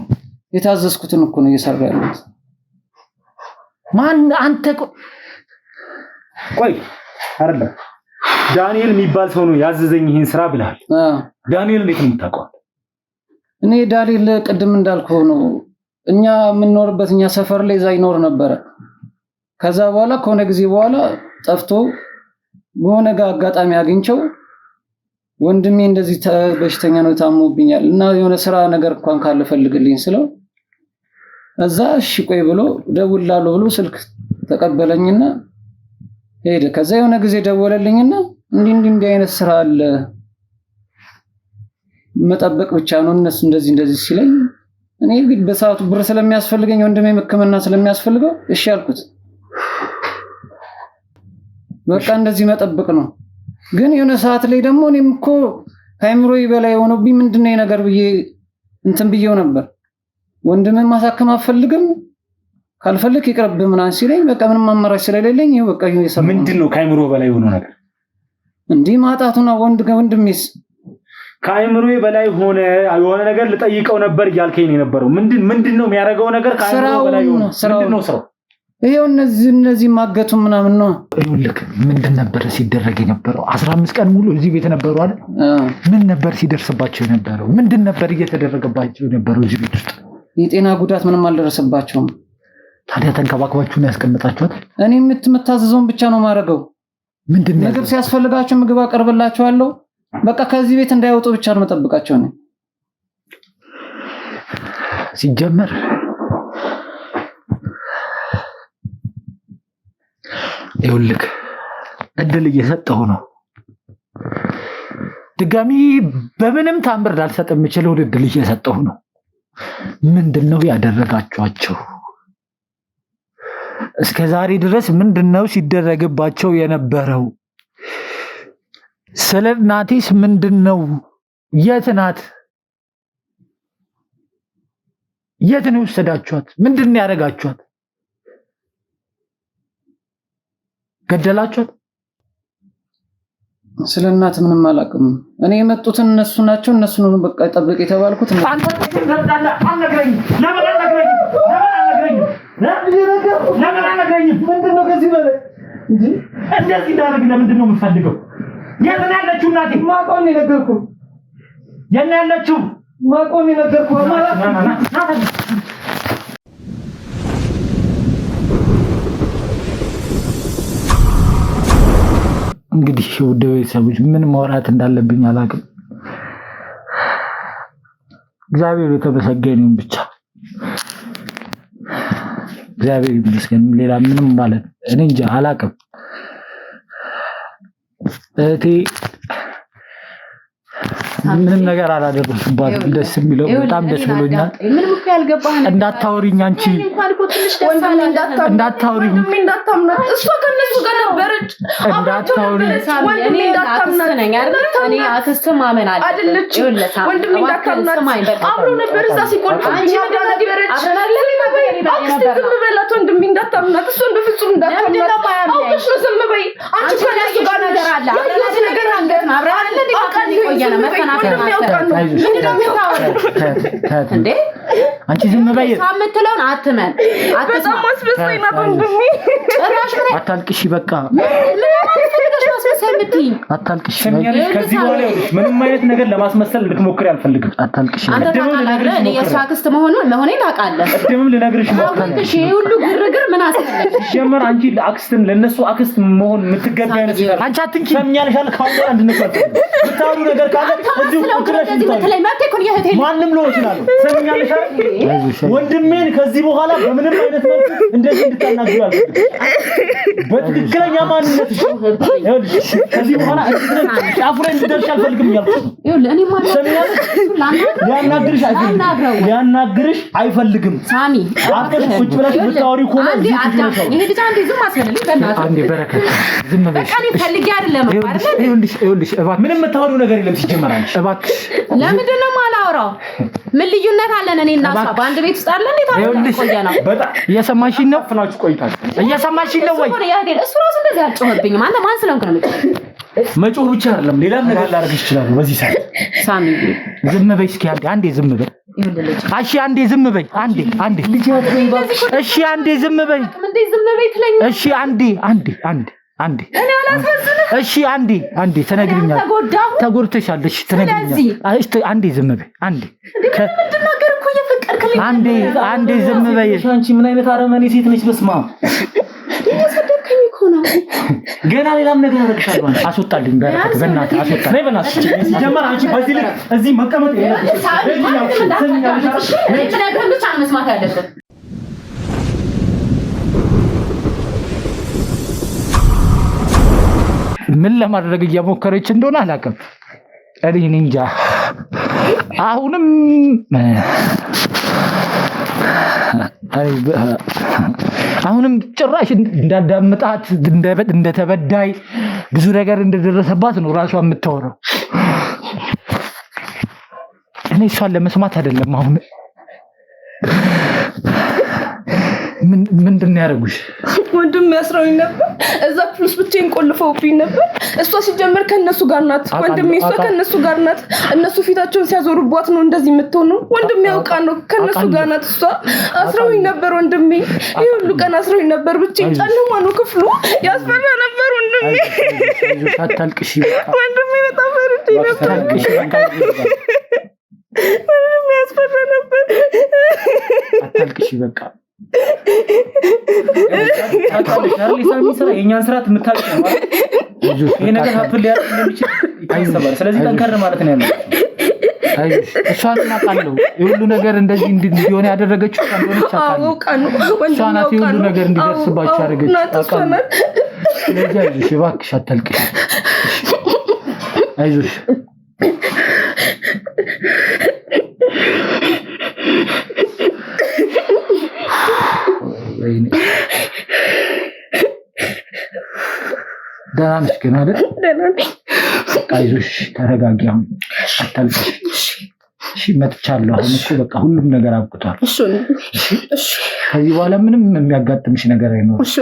የታዘዝኩትን እኮ ነው እየሰራ ያለሁት። ማን አንተ? ቆይ አይደለም ዳንኤል የሚባል ሰው ነው ያዘዘኝ ይሄን ስራ ብለሃል። ዳንኤል እንዴት ነው የምታውቀው? እኔ ዳንኤል ቅድም እንዳልከው ነው እኛ የምንኖርበት እኛ ሰፈር ላይ እዛ ይኖር ነበረ። ከዛ በኋላ ከሆነ ጊዜ በኋላ ጠፍቶ በሆነ አጋጣሚ አግኝቸው ወንድሜ እንደዚህ በሽተኛ ነው ታሞብኛል እና የሆነ ስራ ነገር እንኳን ካለ ፈልግልኝ ስለው እዛ እሺ ቆይ ብሎ ደውላለሁ ብሎ ስልክ ተቀበለኝና ሄደ። ከዛ የሆነ ጊዜ ደወለልኝና እንዲህ አይነት ስራ አለ መጠበቅ ብቻ ነው እነሱ እንደዚህ ሲለኝ እኔ ግን በሰዓቱ ብር ስለሚያስፈልገኝ ወንድሜ ሕክምና ስለሚያስፈልገው እሺ አልኩት። በቃ እንደዚህ መጠበቅ ነው። ግን የሆነ ሰዓት ላይ ደግሞ እኔም እኮ ከአእምሮዬ በላይ ሆኖብኝ ምንድነው ነገር ብዬ እንትን ብዬው ነበር። ወንድሜን ማሳከም አልፈልግም ካልፈልክ ይቅርብ ምናምን ሲለኝ በቃ ምንም አማራጭ ስለሌለኝ ይሄ በቃ ይሰማ። ምንድነው ከአእምሮ በላይ ሆኖ ነገር እንዲህ ማጣቱና ወንድሜስ ከአእምሮዬ በላይ ሆነ የሆነ ነገር ልጠይቀው ነበር እያልከኝ ነው የነበረው። ምንድነው የሚያደርገው ነገር ከአእምሮ በላይ ሆነ? ምንድነው ስራው? ይሄው እነዚህ ማገቱ ምናምን ነው። ልክ ምንድን ነበር ሲደረግ የነበረው? 15 ቀን ሙሉ እዚህ ቤት ነበሩ አይደል? ምን ነበር ሲደርስባቸው የነበረው? ምንድን ነበር እየተደረገባቸው የነበረው እዚህ ቤት ውስጥ? የጤና ጉዳት ምንም አልደረሰባቸውም። ታዲያ ተንከባክባችሁን ያስቀምጣችኋል? እኔ የምትመታዘዘውን ብቻ ነው ማረገው። ምንድነው ምግብ ሲያስፈልጋቸው ምግብ አቀርብላቸዋለሁ። በቃ ከዚህ ቤት እንዳይወጡ ብቻ ነው መጠብቃቸው ነው። ሲጀመር ይኸውልህ እድል እየሰጠሁ ነው። ድጋሚ በምንም ታምር ላልሰጥ የምችለው እድል እየሰጠሁ ነው። ምንድነው ያደረጋችኋቸው? እስከ ዛሬ ድረስ ምንድነው ሲደረግባቸው የነበረው? ስለ እናቴስ ምንድነው? የት ናት? የት ነው ወሰዳችኋት? ምንድነው ያደረጋችኋት? ገደላችኋት? ስለ እናት ምንም አላውቅም። እኔ የመጡትን እነሱ ናቸው። እነሱ ነው በቃ ጠብቅ የተባልኩት። አንተ ተረዳለ አልነግረኝም። ለምን አልነግረኝም? ምንድነው ከዚህ በላይ እንጂ እንደዚህ ዳርግ ለምንድን ነው የምፈልገው? የት ነው ያለችው እናቴ? ማቆን ነገርኩ። የት ነው ያለችው? ማቆን ነገርኩ። እንግዲህ ውድ ቤተሰቦች ምን ማውራት እንዳለብኝ አላውቅም። እግዚአብሔር የተመሰገነ ይሁን ብቻ እግዚአብሔር ይመስገን። ሌላ ምንም ማለት እኔ እንጃ አላውቅም። እህቴ ምንም ነገር አላደረኩባትም። ደስ የሚለው በጣም ደስ ብሎኛል። ምንም እኮ ያልገባህ እንዳታወሪኝ አንቺ እንዳታወሪኝ እሷ ከነሱ ጋር ነበረች። እንዳታወሪኝ እኔ እንዳታምናኝ አይደል? እኔ አክስት ማመን አለ አይደለች። ወንድሜ እንዳታምናኝ አብሮ ነበር እዛ ሲቆርጥ አንቺ ነበረች። አክስት ዝም በላት። ወንድሜ እንዳታምናት፣ እሷን በፍጹም እንዳታምናት። አውቀሽ ነው ዝም በይ። አንቺ ከነሱ ጋር ነገር አለ ነገር አንገት አብራ አይደል? ቆየና መከናከና እንዴ አንቺ ዝም በይ። ሳምትለውን አትመን በጣም አስበሳይ ናት ወንድሜ። አታልቅሽ በቃ አታልቅሽ። ከዚህ በኋላ ምንም አይነት ነገር ለማስመሰል ልትሞክሪ አልፈልግም። አታልቅሽ። አንተ ታውቃለህ እኔ የእሷ አክስት መሆኔን ታውቃለህ። ቅድምም ልነግርሽ ሞክሬ ይሄ ሁሉ ግርግር ምን አስፈለገ? ጀመር አንቺ አክስትን ለነሱ አክስት መሆን የምትገባ አይነት ነገር አንቺ አትንኪ። ሰምኛለሽ አለ ካሁን አንድ ነገር ብታውሩ ነገር ካለ እዚሁ ቁጥረሽ ማንም ነው ይችላል። ሰምኛለሽ አይደል? ወንድሜን ከዚህ በኋላ በምንም አይነት መልኩ እንደዚህ እንድታናግሩ አልፈልግም። በትክክለኛ ማንነትሽ ከዚህ በኋላ ጫፉ ላይ እንድደርሽ አልፈልግም እያልኩሽ ነው። ይኸውልህ እኔ ማለት ሊያናግርሽ አይፈልግም። ሳሚ አጥሽ ቁጭ ብለሽ ብታወሪ እኮ ነው። ይሄ ልጅ አንዴ ዝም አስፈልግ በእናትህ አንዴ በረከት ዝም በይ። በቃ እኔ ፈልጌ አይደለም አይደል? ይኸውልሽ እባክሽ ምንም የምታወሪው ነገር የለም ሲጀመር አንቺ እባክሽ ለምንድን ነው የማላወራው? ምን ልዩነት አለን? እኔ እና እሷ በአንድ ቤት ውስጥ አለን። እንዴት አለ ቆየና በጣም እየሰማሽኝ ነው? ፍናችሁ ቆይታችሁ እየሰማሽኝ ነው ወይ? እሱ ራሱ እንደዚህ አልጮህብኝም። አንተ ማን ስለሆንክ ነው የምትጮህ? መጮህ ብቻ አይደለም ሌላም ነገር ላደርግሽ ይችላል። በዚህ ሰዓት ሳሚ ዝም በይ እስኪ አንዴ ዝም በይ። እሺ አንዴ ዝም በይ። አንዴ እሺ አንዴ ዝም በይ። እሺ አንዴ እኔ አላሳዝንህ። እሺ አንዴ ተነግሪኛለሽ። ተጎድተሻል። እሺ ተነግሪኛለሽ። እሺ አንዴ ዝም በይ። እንድናገር እኮ እየፈቀድክልኝ። አንዴ ዝም በይ። አንቺ ምን አይነት አረመኔ ሴት ነሽ? በስማ እየሰደብከኝ እኮ ነው። ገና ሌላም ነገር አደርግሻለሁ። አስወጣልኝ በረከት በእናትህ አስወጣልኝ። ነይ በእናትሽ ሲጀመር አንቺ በዚህ ልክ እዚህ መቀመጥ ብቻ መስማት ያለብን ምን ለማድረግ እየሞከረች እንደሆነ አላውቅም። እኔ እንጃ። አሁንም ጭራሽ እንዳዳምጣት እንደተበዳይ ብዙ ነገር እንደደረሰባት ነው ራሷ የምታወራው። እኔ እሷን ለመስማት አይደለም። አሁን ምንድን ነው ያደረጉሽ? ወንድም ያስረውኝ ነበር። እዛ ፕሉስ ብቻዬን ቆልፈውብኝ ነበር። እሷ ሲጀመር ከነሱ ጋር ናት። ወንድም እሷ ከነሱ ጋር ናት። እነሱ ፊታቸውን ሲያዞሩባት ነው እንደዚህ የምትሆነው። ወንድም ያውቃ ነው ከነሱ ጋር ናት። እሷ አስረውኝ ነበር ወንድሜ። ይሄ ሁሉ ቀን አስረውኝ ነበር። ብቻዬን ጨለማ ነው ክፍሉ። ያስፈራ ነበር ወንድሜ። አታልቅሽ። ወንድሜ በጣም ፈርቼ ነበር። ወንድሜ ያስፈራ ነበር። አታልቅሽ በቃ የእኛን ስርዓት የምታውቅ ነው ማለት ይሄ ነገር ሀፕል ሊያደርግ እንደሚችል ይታሰባል። ስለዚህ ጠንከር ማለት ነው ያለው። እሷን እናውቃለሁ። የሁሉ ነገር እንደዚህ እንዲሆን ያደረገችው እንደሆነች አውቃለሁ። እሷ ናት የሁሉ ነገር እንዲደርስባችሁ ያደረገችው አውቃለሁ። ስለዚህ አይዞሽ እባክሽ አታልቅሽ። አይዞሽ ደህና ነሽ ግን አይደል? ደህና ነኝ። አይዞሽ ተረጋጊ። አሁን አታልቅሽ። እሺ መጥቻለሁ። አሁን እኮ በቃ ሁሉም ነገር አብቅቷል። እሺ ከዚህ በኋላ ምንም የሚያጋጥምሽ ነገር አይኖርም። እሺ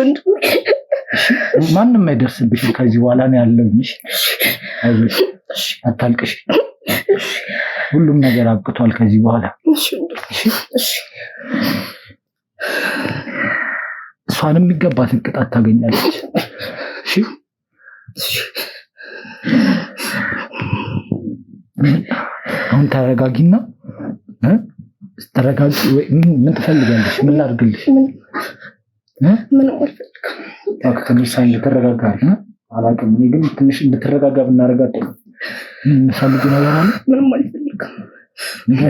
ማንም አይደርስብሽም ከዚህ በኋላ ነው ያለውሽ። አይዞሽ አታልቅሽ። ሁሉም ነገር አብቅቷል ከዚህ በኋላ። እሺ እሷንም የሚገባትን ቅጣት ታገኛለች። እሺ አሁን ተረጋጊና ተረጋጊ። ምን ትፈልጋለሽ? ምን ላድርግልሽ? ምን አልፈልግም። ትንሽ እንድትረጋጋ አላውቅም። እኔ ግን ትንሽ እንድትረጋጋ ብናደርጋት የምፈልጊው ነገር አለ። ምንም አልፈልግም። ምንም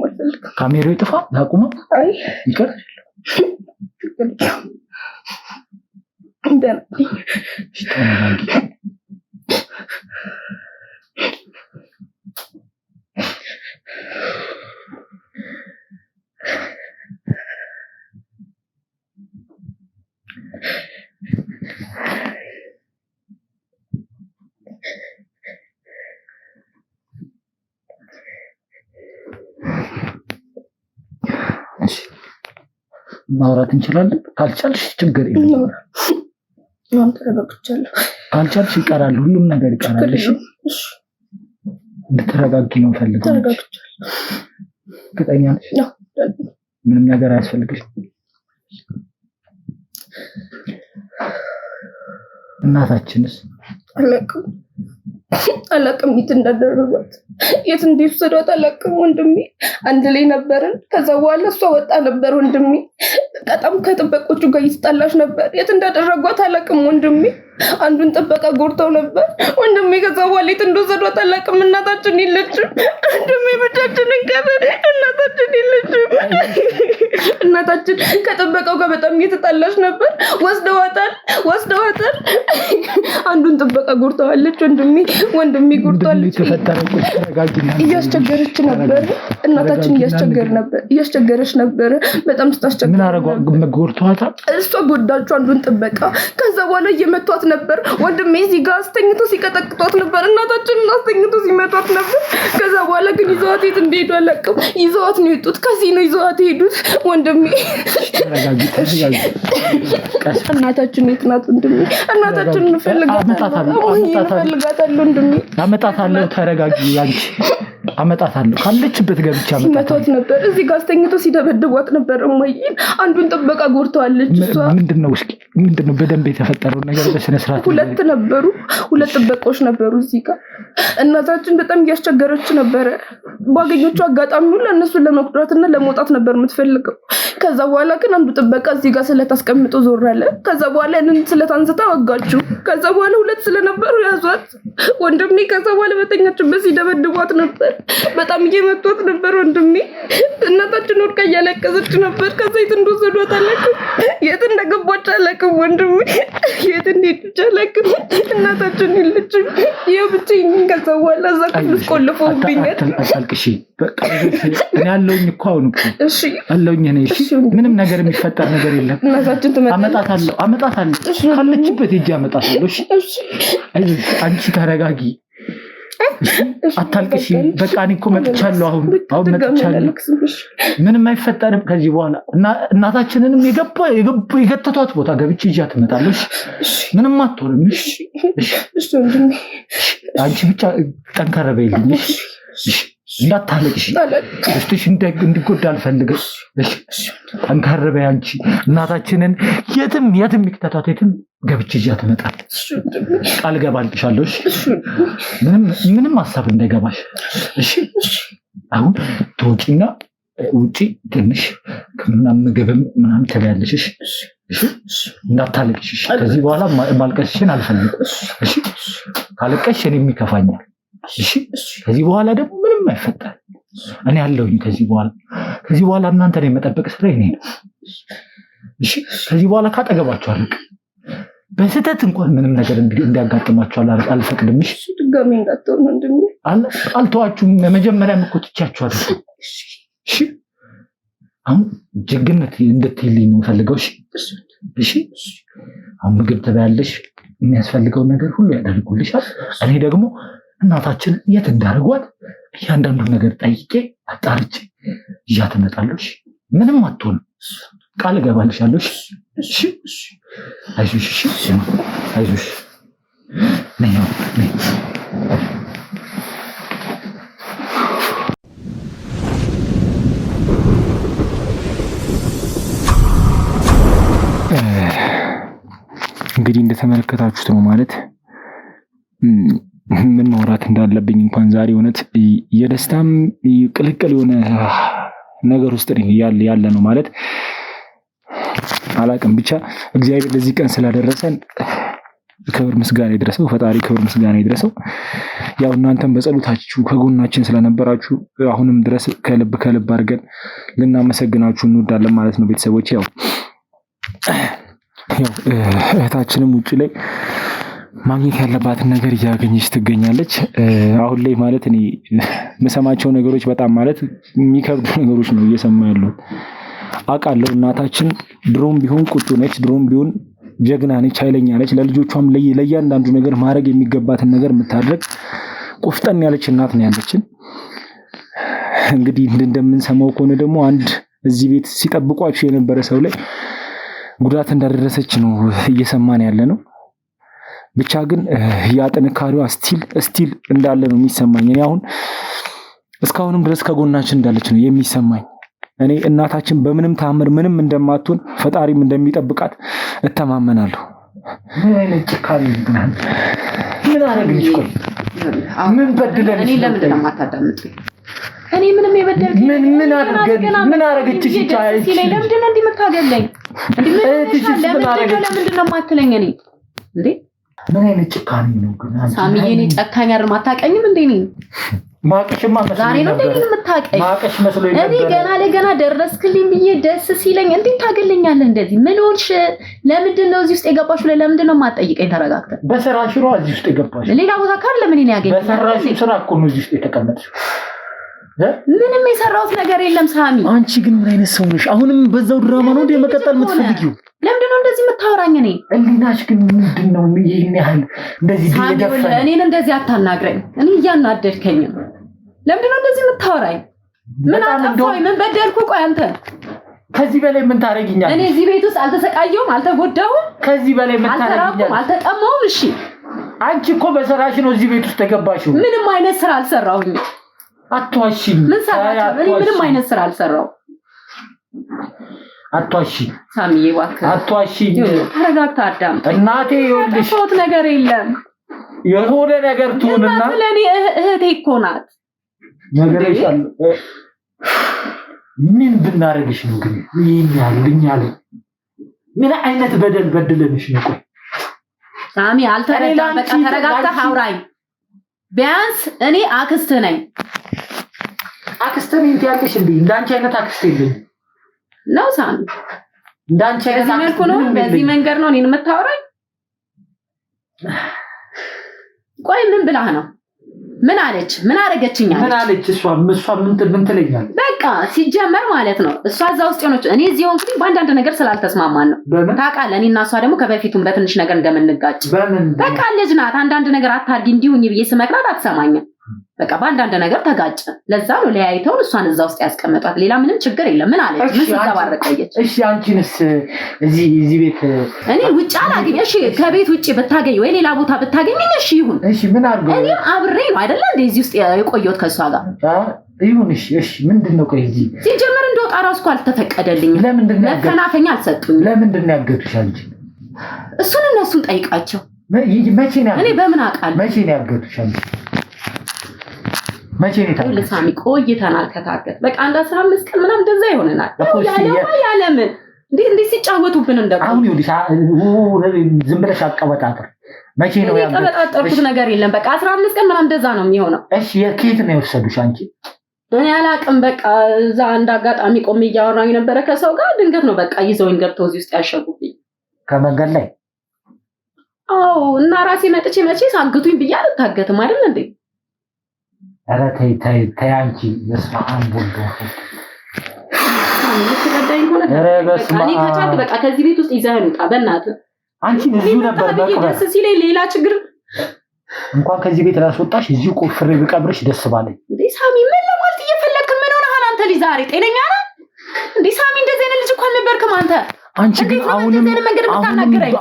አልፈልግም። ካሜራው ይጥፋ ላቁማ። አይ ይቀር ማውራት እንችላለን። ካልቻልሽ ችግር የለም። ተረጋግቻለሁ። ካልቻልሽ ይቀራል፣ ሁሉም ነገር ይቀራል። እሺ እንድትረጋጊ ነው ፈልገው። ተረጋግቻለሁ። እርግጠኛ ነሽ? ምንም ነገር አያስፈልግሽ። እናታችንስ አላቅም የት እንዳደረጓት የት እንደወሰዷት አላቅም። ወንድሜ አንድ ላይ ነበርን። ከዛ በኋላ እሷ ወጣ ነበር። ወንድሜ በጣም ከጥበቆቹ ጋር ይጣላሽ ነበር። የት እንዳደረጓት አላቅም። ወንድሜ አንዱን ጥበቃ ጎርተው ነበር። ወንድሜ ከዛ በኋላ የት እንደወሰዷት አላቅም። እናታችን የለችም። ወንድሜ ብቻችንን ቀረን። እናታችን የለችም። እናታችን ከጥበቃው ጋር በጣም እየተጣላች ነበር። ወስደዋታል። አንዱን ጥበቃ ጎርተዋለች። ወንድሜ ጎርተዋለች። እያስቸገረች ነበር። እናታችን እያስቸገረች ነበር። በጣም ስታስቸግር ምን አረጋው? ጎርተዋታል። እሷ ጎዳችሁ አንዱን ጥበቃ። ከዛ በኋላ እየመቷት ነበር። ወንድሜ እዚህ ጋር አስተኝቶ ሲቀጠቅጧት ነበር። እናታችንን አስተኝቶ ሲመቷት ነበር። ከዛ በኋላ ግን ይዘዋት የት እንደሄዱ አላውቅም። ይዘዋት ነው የወጡት። ከዚህ ነው ይዘዋት የሄዱት። ወንድሜ እናታችን የት ናት? ወንድሜ እናታችን እንፈልጋታለን። ወንድሜ አመጣታለሁ። ተረጋጊ አንቺ። አመጣታለሁ። ካለችበት ገብቻ መቷት ነበር። እዚህ ጋር አስተኝቶ ሲደበድቧት ነበር። እማዬ አንዱን ጥበቃ ጎርተዋለች። እሷ ምንድነው በደንብ የተፈጠረው ነገር በስነ ስርዓት? ሁለት ጥበቃዎች ነበሩ እዚህ ጋር። እናታችን በጣም እያስቸገረች ነበረ። ባገኘችው አጋጣሚ ሁሉ እነሱን ለመቁጣትና ለመውጣት ነበር የምትፈልገው። ከዛ በኋላ ግን አንዱ ጥበቃ እዚህ ጋር ስለታስቀምጦ ዞር አለ። ከዛ በኋላ ያንን ስለታንስታ ወጋችሁ። ከዛ በኋላ ሁለት ስለነበሩ ያዟት ወንድሜ። ከዛ በኋላ በተኛችበት ሲደበድቧት ነበር። በጣም እየመቷት ነበር ወንድሜ። እናታችን ወድቃ እያለቀሰች ነበር። ከዛ የት እንደወሰዷት አላውቅም። የት እንደገባች አላውቅም ወንድሜ። የት እንደሄደች አላውቅም። እናታችን የለችም። ይኸው ብቻዬን። ከዛ በኋላ እዛ ክፍል ውስጥ ቆልፈውብኛል። አታልቅሺ። በቃ እኔ ያለሁኝ እኮ አሁን እኮ እሺ አለሁኝ እኔ። እሺ ምንም ነገር የሚፈጠር ነገር የለም። እናታችን አመጣታለሁ። ካለችበት ሂጅ አመጣታለሁ። እሺ አንቺ ተረጋጊ። አታልቅሺ። በቃ እኔ እኮ መጥቻለሁ። አሁን መጥቻለሁ። ምንም አይፈጠርም ከዚህ በኋላ። እናታችንንም የገተቷት ቦታ ገብቼ ይዣት እመጣለሁ። ምንም አትሆንም። እሺ አንቺ ብቻ ጠንከር በይልኝ። እሺ እንዳታለቅሺ። እስቲሽ እንዲጎዳ አልፈልግም። ጠንከር በይ አንቺ። እናታችንን የትም ይክተቷት፣ የትም ገብቼ ይዣት እመጣለሁ። ቃል እገባልሻለሁ። ምንም ሀሳብ እንዳይገባሽ። እሺ አሁን ትወጪና ውጪ ትንሽ ምግብም ምናምን ትበያለሽ። እሺ እንዳታለቅሺ። ከዚህ በኋላ ማልቀስሽን አልፈልግም። እሺ ካለቀስሽ እኔም ይከፋኛል። እሺ ከዚህ በኋላ ደግሞ ምንም አይፈጠርም። እኔ ያለሁኝ ከዚህ በኋላ እናንተን የመጠበቅ ስራ እኔ ነው። እሺ ከዚህ በኋላ ካጠገባችሁ አልቅ። በስህተት እንኳን ምንም ነገር እንዲያጋጥማችሁ አልፈቅድም። እሺ ድጋሜ እንዳትሆን ወንድሜ። አልተዋችሁም። መጀመሪያም እኮ ትቻችኋለሁ። እሺ አሁን ጀግነት እንድትይልኝ ነው ፈልገው። እሺ አሁን ምግብ ትበያለሽ። የሚያስፈልገው ነገር ሁሉ ያደርጉልሻል። እኔ ደግሞ እናታችን የት እንዳደረጓት እያንዳንዱ ነገር ጠይቄ አጣርቼ ይዣት እመጣለሁ። ምንም አትሆንም። ቃል እገባልሻለሁ። እሺ አይዞሽ። እሺ አይዞሽ። ነይ እንግዲህ እንደተመለከታችሁት ነው ማለት ምን ማውራት እንዳለብኝ እንኳን ዛሬ እውነት የደስታም ቅልቅል የሆነ ነገር ውስጥ ያለ ነው ማለት አላቅም። ብቻ እግዚአብሔር ለዚህ ቀን ስላደረሰን ክብር ምስጋና ይድረሰው። ፈጣሪ ክብር ምስጋና ይድረሰው። ያው እናንተም በጸሎታችሁ ከጎናችን ስለነበራችሁ አሁንም ድረስ ከልብ አድርገን ልናመሰግናችሁ እንወዳለን ማለት ነው። ቤተሰቦች ያው እህታችንም ውጭ ላይ ማግኘት ያለባትን ነገር እያገኘች ትገኛለች። አሁን ላይ ማለት እኔ የምሰማቸው ነገሮች በጣም ማለት የሚከብዱ ነገሮች ነው እየሰማ ያለሁት። አውቃለሁ እናታችን ድሮም ቢሆን ቁጡ ነች፣ ድሮም ቢሆን ጀግና ነች፣ ኃይለኛ ነች። ለልጆቿም ለእያንዳንዱ ነገር ማድረግ የሚገባትን ነገር የምታደርግ ቆፍጠን ያለች እናት ነው ያለችን። እንግዲህ እንደምንሰማው ከሆነ ደግሞ አንድ እዚህ ቤት ሲጠብቋቸው የነበረ ሰው ላይ ጉዳት እንዳደረሰች ነው እየሰማን ያለ ነው። ብቻ ግን ያ ጥንካሬዋ ስቲል እንዳለ ነው የሚሰማኝ። እኔ አሁን እስካሁንም ድረስ ከጎናችን እንዳለች ነው የሚሰማኝ። እኔ እናታችን በምንም ተአምር ምንም እንደማትሆን ፈጣሪም እንደሚጠብቃት እተማመናለሁ። ምን አይነት ጭካኔ ነው? ምን አረግልሽ? ቆይ ምን በድለሽ? እኔ ለምን እንደማታዳምጪኝ? እኔ ምንም የበደልኩኝ ምን አረገችሽ? ይቻላል ለምንድን ነው እንዲህ የምታገለኝ? ለምንድን ነው የማትለኝ? እኔ እንዴ ምን አይነት ጭካኔ ነው ግን? ሳሚዬ እኔ ጨካኝ አይደለም። አታውቀኝም እንዴ? እኔ ማቀሽማ መስሎኝ ዛሬ ነው እንዴ የምታውቀኝ? ማቀሽ መስሎኝ ነበር። እኔ ገና ለገና ደረስክልኝ ብዬ ደስ ሲለኝ እንዴት ታገለኛለህ እንደዚህ? ምን ሆንሽ? ለምንድን ነው እዚህ ውስጥ የገባሽው? ለምንድን ነው የማትጠይቀኝ? ተረጋግተህ በስራሽ ነው እዚህ ውስጥ የገባሽ። ሌላ ቦታ ካለ ለምን እኔ ያገኘኝ? በስራሽ ስራ እኮ ነው እዚህ ውስጥ የተቀመጥሽው። ምንም የሰራሁት ነገር የለም ሳሚ። አንቺ ግን ምን አይነት ሰው ነሽ? አሁንም በዛው ድራማ ነው እንደ መቀጠል የምትፈልጊው? ለምንድን ነው እንደዚህ የምታወራኝ? እኔ እንዲናሽ ግን ምንድነው ይሄን ያህል እንደዚህ እየደፈነ? እኔን እንደዚህ አታናግረኝ። እኔ እያናደድከኝ ነው። ለምንድን ነው እንደዚህ የምታወራኝ? ምን አጠፋሁኝ? ምን በደልኩ? ቆይ አንተ ከዚህ በላይ ምን ታረጊኛለሽ? እኔ እዚህ ቤት ውስጥ አልተሰቃየሁም፣ አልተጎዳሁም። ከዚህ በላይ ምን ታረጊኛለሽ? አልተጠማሁም። እሺ አንቺ እኮ በስራሽ ነው እዚህ ቤት ውስጥ የገባሽው። ምንም አይነት ስራ አልሰራሁኝ። አትዋሺ። ምን ሰራችሁ? እኔ ምንም አይነት ስራ አልሰራሁም። አትዋሺ ሳሚዬ እባክህ አትዋሺ። ተረጋግተህ አዳምጥ። እናቴ ይኸውልሽ ፎት ነገር የለም። የሆነ ነገር ትሁንና ለኔ እህቴ እኮ ናት። ነገር ይሻል። ምን ብናረግሽ ነው ግን ይኛልኛል? ምን አይነት በደል በደለንሽ ነው? ቆይ ሳሚ አልተረዳም። በቃ ተረጋግተህ አውራኝ። ቢያንስ እኔ አክስት ነኝ። አክስት ነኝ ትያለሽ እንዴ? እንዳንቺ አይነት አክስት የለኝም ነው ሳሚ። እንዳንቺ አይነት አክስት ነው። በዚህ መንገድ ነው እኔን የምታወራኝ? ቆይ ምን ብላህ ነው? ምን አለች? ምን አረገችኝ? ምን አለች? እሷ ምን ትለኛለች? በቃ ሲጀመር ማለት ነው እሷ እዛ ውስጥ ሆነች፣ እኔ እዚህ ሆንኩኝ። በአንዳንድ ነገር ስላልተስማማን ነው። ታውቃለህ፣ እኔና እሷ ደግሞ ከበፊቱም በትንሽ ነገር እንደምንጋጭ። በቃ ልጅ ናት። አንዳንድ ነገር አታርጊ እንዲሁኝ ብዬ ስመክራት አትሰማኝም። በቃ በአንዳንድ ነገር ተጋጨ። ለዛ ነው ለያይተውን እሷን እዛ ውስጥ ያስቀመጧት። ሌላ ምንም ችግር የለም። ምን አለች? ምን ስትዘባረቅ ቆየች? እሺ አንቺንስ እዚህ ቤት እኔ ውጭ አላገኝ። እሺ ከቤት ውጭ ብታገኝ ወይ ሌላ ቦታ ብታገኝ እሺ ይሁን። እሺ ምን አድርገው? እኔ አብሬ ነው አይደለ እንደ እዚህ ውስጥ የቆየሁት ከሷ ጋር ይሁን። እሺ ምንድነው? ቆይ እዚህ ሲጀመር እንደወጣ ራሱ እኮ አልተፈቀደልኝም። ለምንድነው መከናፈኛ አልሰጡኝም። ለምንድነው ያገዱሽ አንቺ? እሱን እነሱን ጠይቃቸው። መቼ ነው? እኔ በምን አውቃለሁ? መቼ ነው ያገዱሽ አንቺ? መቼ ነው ታዲያ? ለሳሚ ቆይተናል ከታገት በቃ አንድ 15 ቀን ምናምን እንደዛ ይሆነናል። ያለምን እንዴ ሲጫወቱብን እንደቆ አሁን ይኸውልሽ ዝም ብለሽ አቀበጣጥር። መቼ ነው ያቀበጣጠርኩት ነገር የለም። በቃ 15 ቀን ምናምን እንደዛ ነው የሚሆነው። እሺ የት ነው የወሰዱሽ አንቺ? እኔ አላውቅም። በቃ እዛ አንድ አጋጣሚ ቆሜ እያወራኝ ነበረ ከሰው ጋር። ድንገት ነው በቃ ይዘውኝ ገብተው እዚህ ውስጥ ያሸጉብኝ ከመንገድ ላይ። አዎ እና ራሴ መጥቼ መቼ ሳግቱኝ ብዬ አልታገትም አይደል እንዴ? ኧረ ተይ አንቺ በስመ አብ ወልድ እኔ ከቻልክ በቃ ከዚህ ቤት ውስጥ ይዘህን ውጣ በእናትህ። አንቺ እዚሁ ነበር በቃ ደስ ሲለኝ ሌላ ችግር እንኳን ከዚህ ቤት ላስወጣሽ እዚሁ ቆፍሬ ብቀብርሽ ደስ ባለኝ። እንዴ ሳሚ ምን ለማለት እየፈለክ ምን ሆነሃል አንተ? ልጅ ዛሬ ጤነኛ ነህ እንዴ ሳሚ? እንደዚህ አይነት ልጅ እኮ አልነበርክም አንተ። አንቺ ግን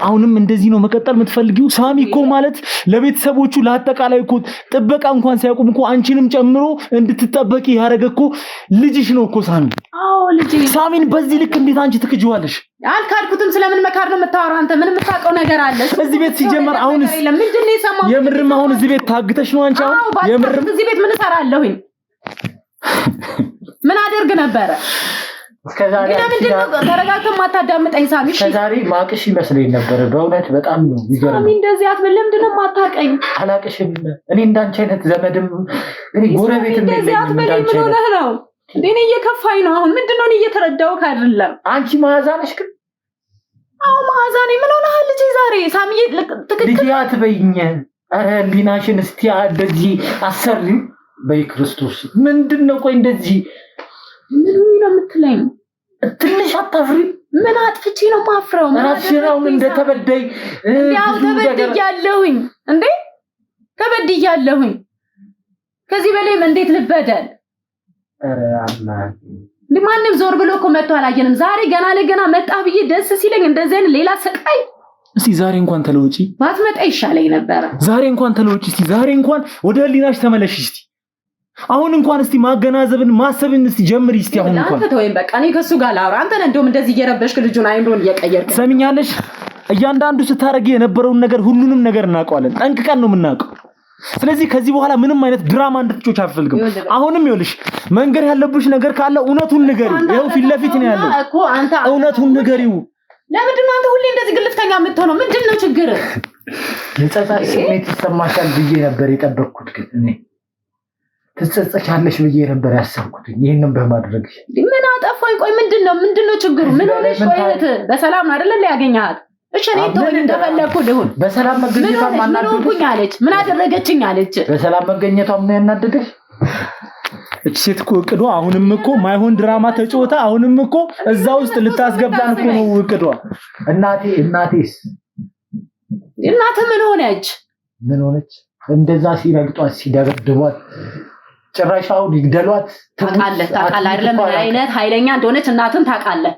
አሁንም እንደዚህ ነው መቀጠል የምትፈልጊው? ሳሚ እኮ ማለት ለቤተሰቦቹ ለአጠቃላይ እኮ ጥበቃ እንኳን ሳያቆም እኮ አንቺንም ጨምሮ እንድትጠበቂ ያደረገ እኮ ልጅሽ ነው እኮ ሳሚ። አዎ ልጅ። ሳሚን በዚህ ልክ እንዴት አንቺ ትክጂዋለሽ? አልካድኩትም። ስለምን መካድ ነው የምታወራው አንተ? ምን የምታውቀው ነገር አለ? እዚህ ቤት ሲጀመር አሁንስ ምንድነው የሰማው? የምርም አሁን እዚህ ቤት ታግተሽ ነው አንቺ? አሁን የምርም እዚህ ቤት ምን እሰራለሁኝ? ምን አደርግ ነበረ? እስከዛሬ ተረጋግተህ ማታዳምጠኝ ሳሚ? እስከዛሬ ማቅሽ ይመስለኝ ነበር። በእውነት በጣም ነው ይገርም። ሳሚ እንደዚህ አትበል። ለምንድን ነው የማታውቀኝ? አላቅሽም። እኔ እንዳንቺ አይነት ዘመድም እኔ ጎረቤትም እንደዚህ አትበል። ምን ሆነህ ነው? እኔ እየከፋኝ ነው አሁን። ምንድን ነው እኔ እየተረዳሁህ አይደለም። አንቺ መዓዛ ነሽ ግን? አዎ መዓዛ ነኝ። ምን ሆነሃል ልጄ ዛሬ? ሳሚ ትክክል ልጄ አትበይኝ። ኧረ ሊናሽን እስቲ እንደዚህ አሰሪ በክርስቶስ። ምንድን ነው ቆይ እንደዚህ ምን ነው የምትለኝ? ትንሽ አታፍሪ? ምን አጥፍቼ ነው ማፍረው? ራስሽን እንደተበደይ ተበድያለሁኝ እንዴ? ተበድያለሁኝ። ከዚህ በላይ እንዴት ልበደል? ኧረ አላህ ማንም ዞር ብሎ እኮ መጥቶ አላየንም። ዛሬ ገና ለገና መጣ ብዬ ደስ ሲለኝ እንደዚህ አይነት ሌላ ስቃይ። እስቲ ዛሬ እንኳን ተለውጪ። ባትመጣ ይሻለኝ ነበረ። ዛሬ እንኳን ተለውጪ። እስቲ ዛሬ እንኳን ወደ ህሊናሽ ተመለሽ። እስቲ አሁን እንኳን እስቲ ማገናዘብን ማሰብን እስቲ ጀምሪ። እስቲ አሁን እንኳን አንተ ተወኝ በቃ። እኔ ከሱ ጋር ላውራ። አንተ ነህ እንደውም እንደዚህ እየረበሽክ ልጁን አይምሮን እየቀየርክ። ሰሚኛለሽ? እያንዳንዱ ስታረጊ የነበረውን ነገር ሁሉንም ነገር እናውቀዋለን። ጠንቅቀን ነው የምናውቀው። ስለዚህ ከዚህ በኋላ ምንም አይነት ድራማ እንድትጮች አልፈልግም። አሁንም ይኸውልሽ መንገር ያለብሽ ነገር ካለ እውነቱን ንገሪው። ይኸው ፊት ለፊት ነው ያለው። እውነቱን ንገሪው። ለምንድን ነው አንተ ሁሌ እንደዚህ ግልፍተኛ የምትሆነው? ምንድን ነው ችግር? የጸጸት ስሜት ይሰማሻል ብዬ ነበር የጠበቅኩት፣ ግን እኔ ትጸጸቻለሽ ብዬ ነበር ያሰብኩት ይሄንን በማድረግሽ። ምን አጠፋኝ? ቆይ ምንድነው ችግሩ? ምን ሆነሽ? ቆይ በሰላም ነው አይደል ያገኛት? እሺ እኔ ተወኝ እንደፈለኩ ልሁን። በሰላም መገኘቷ ማናደደኝ አለች? ምን አደረገችኝ አለች? በሰላም መገኘቷ ምን ያናደደሽ? እቺ ሴት እኮ እቅዷ አሁንም እኮ ማይሆን ድራማ ተጫወታ አሁንም እኮ እዛ ውስጥ ልታስገባን እኮ ነው እቅዷ። እናቴስ እናት ምን ሆነች? እንደዛ ሲረግጧት ሲደበድቧት ጭራሽ አሁን ይግደሏት። ታውቃለህ አይደለም ምን አይነት ኃይለኛ እንደሆነች እናትን ታውቃለህ።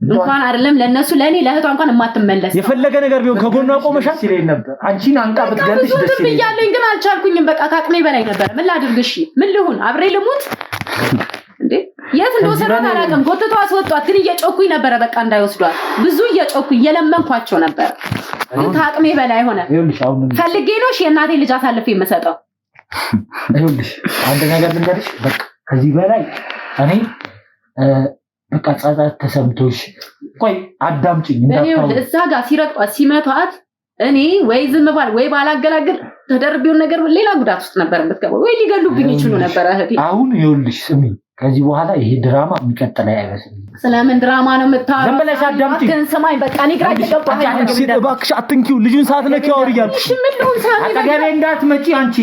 እንኳን አይደለም ለነሱ ለኔ ለእህቷ እንኳን የማትመለስ የፈለገ ነገር ቢሆን ከጎኗ ቆመሻል ሲለኝ ነበር። አንቺን አንቃ ብትገልሽ ደስ ይለኝ ብያለኝ፣ ግን አልቻልኩኝም። በቃ ከአቅሜ በላይ ነበር። ምን ላድርግ? እሺ ምን ልሁን? አብሬ ልሙት እንዴ? የት እንደወሰዷት አላውቅም። ጎትቶ አስወጧት፣ ግን እየጮኩኝ ነበረ በቃ እንዳይወስዷት። ብዙ እየጮኩኝ እየለመንኳቸው ነበር፣ ግን ከአቅሜ በላይ ሆነ። ፈልጌ ነው የእናቴ ልጅ አሳልፌ የምሰጠው። ይኸውልሽ አንድ ነገር ልንገርሽ፣ በቃ ከዚህ በላይ እኔ በቃ ጸጸት ተሰምቶሽ ቆይ አዳምጪኝ። እዛ ጋር ሲረግጧት ሲመቷት እኔ ወይ ዝም ባል ወይ ባላገላግል ተደርቤውን ነገር ሌላ ጉዳት ውስጥ ነበር የምትገባው፣ ወይ ሊገሉብኝ ይችሉ ነበር እህቴ። አሁን ይኸውልሽ ስሚ፣ ከዚህ በኋላ ይሄ ድራማ የሚቀጥል አይመስልም። ስለምን ድራማ ነው የምታወራው? ዝም ብለሽ አዳምጪኝ። ግን ሰማይ በቃ እኔ ግራ ተገባኝ። እባክሽ አትንኪው፣ ልጁን ሰዓት ነኪው አውሪ እያልኩሽ። ምን ልሁን? አጠገቤ እንዳትመጪ አንቺ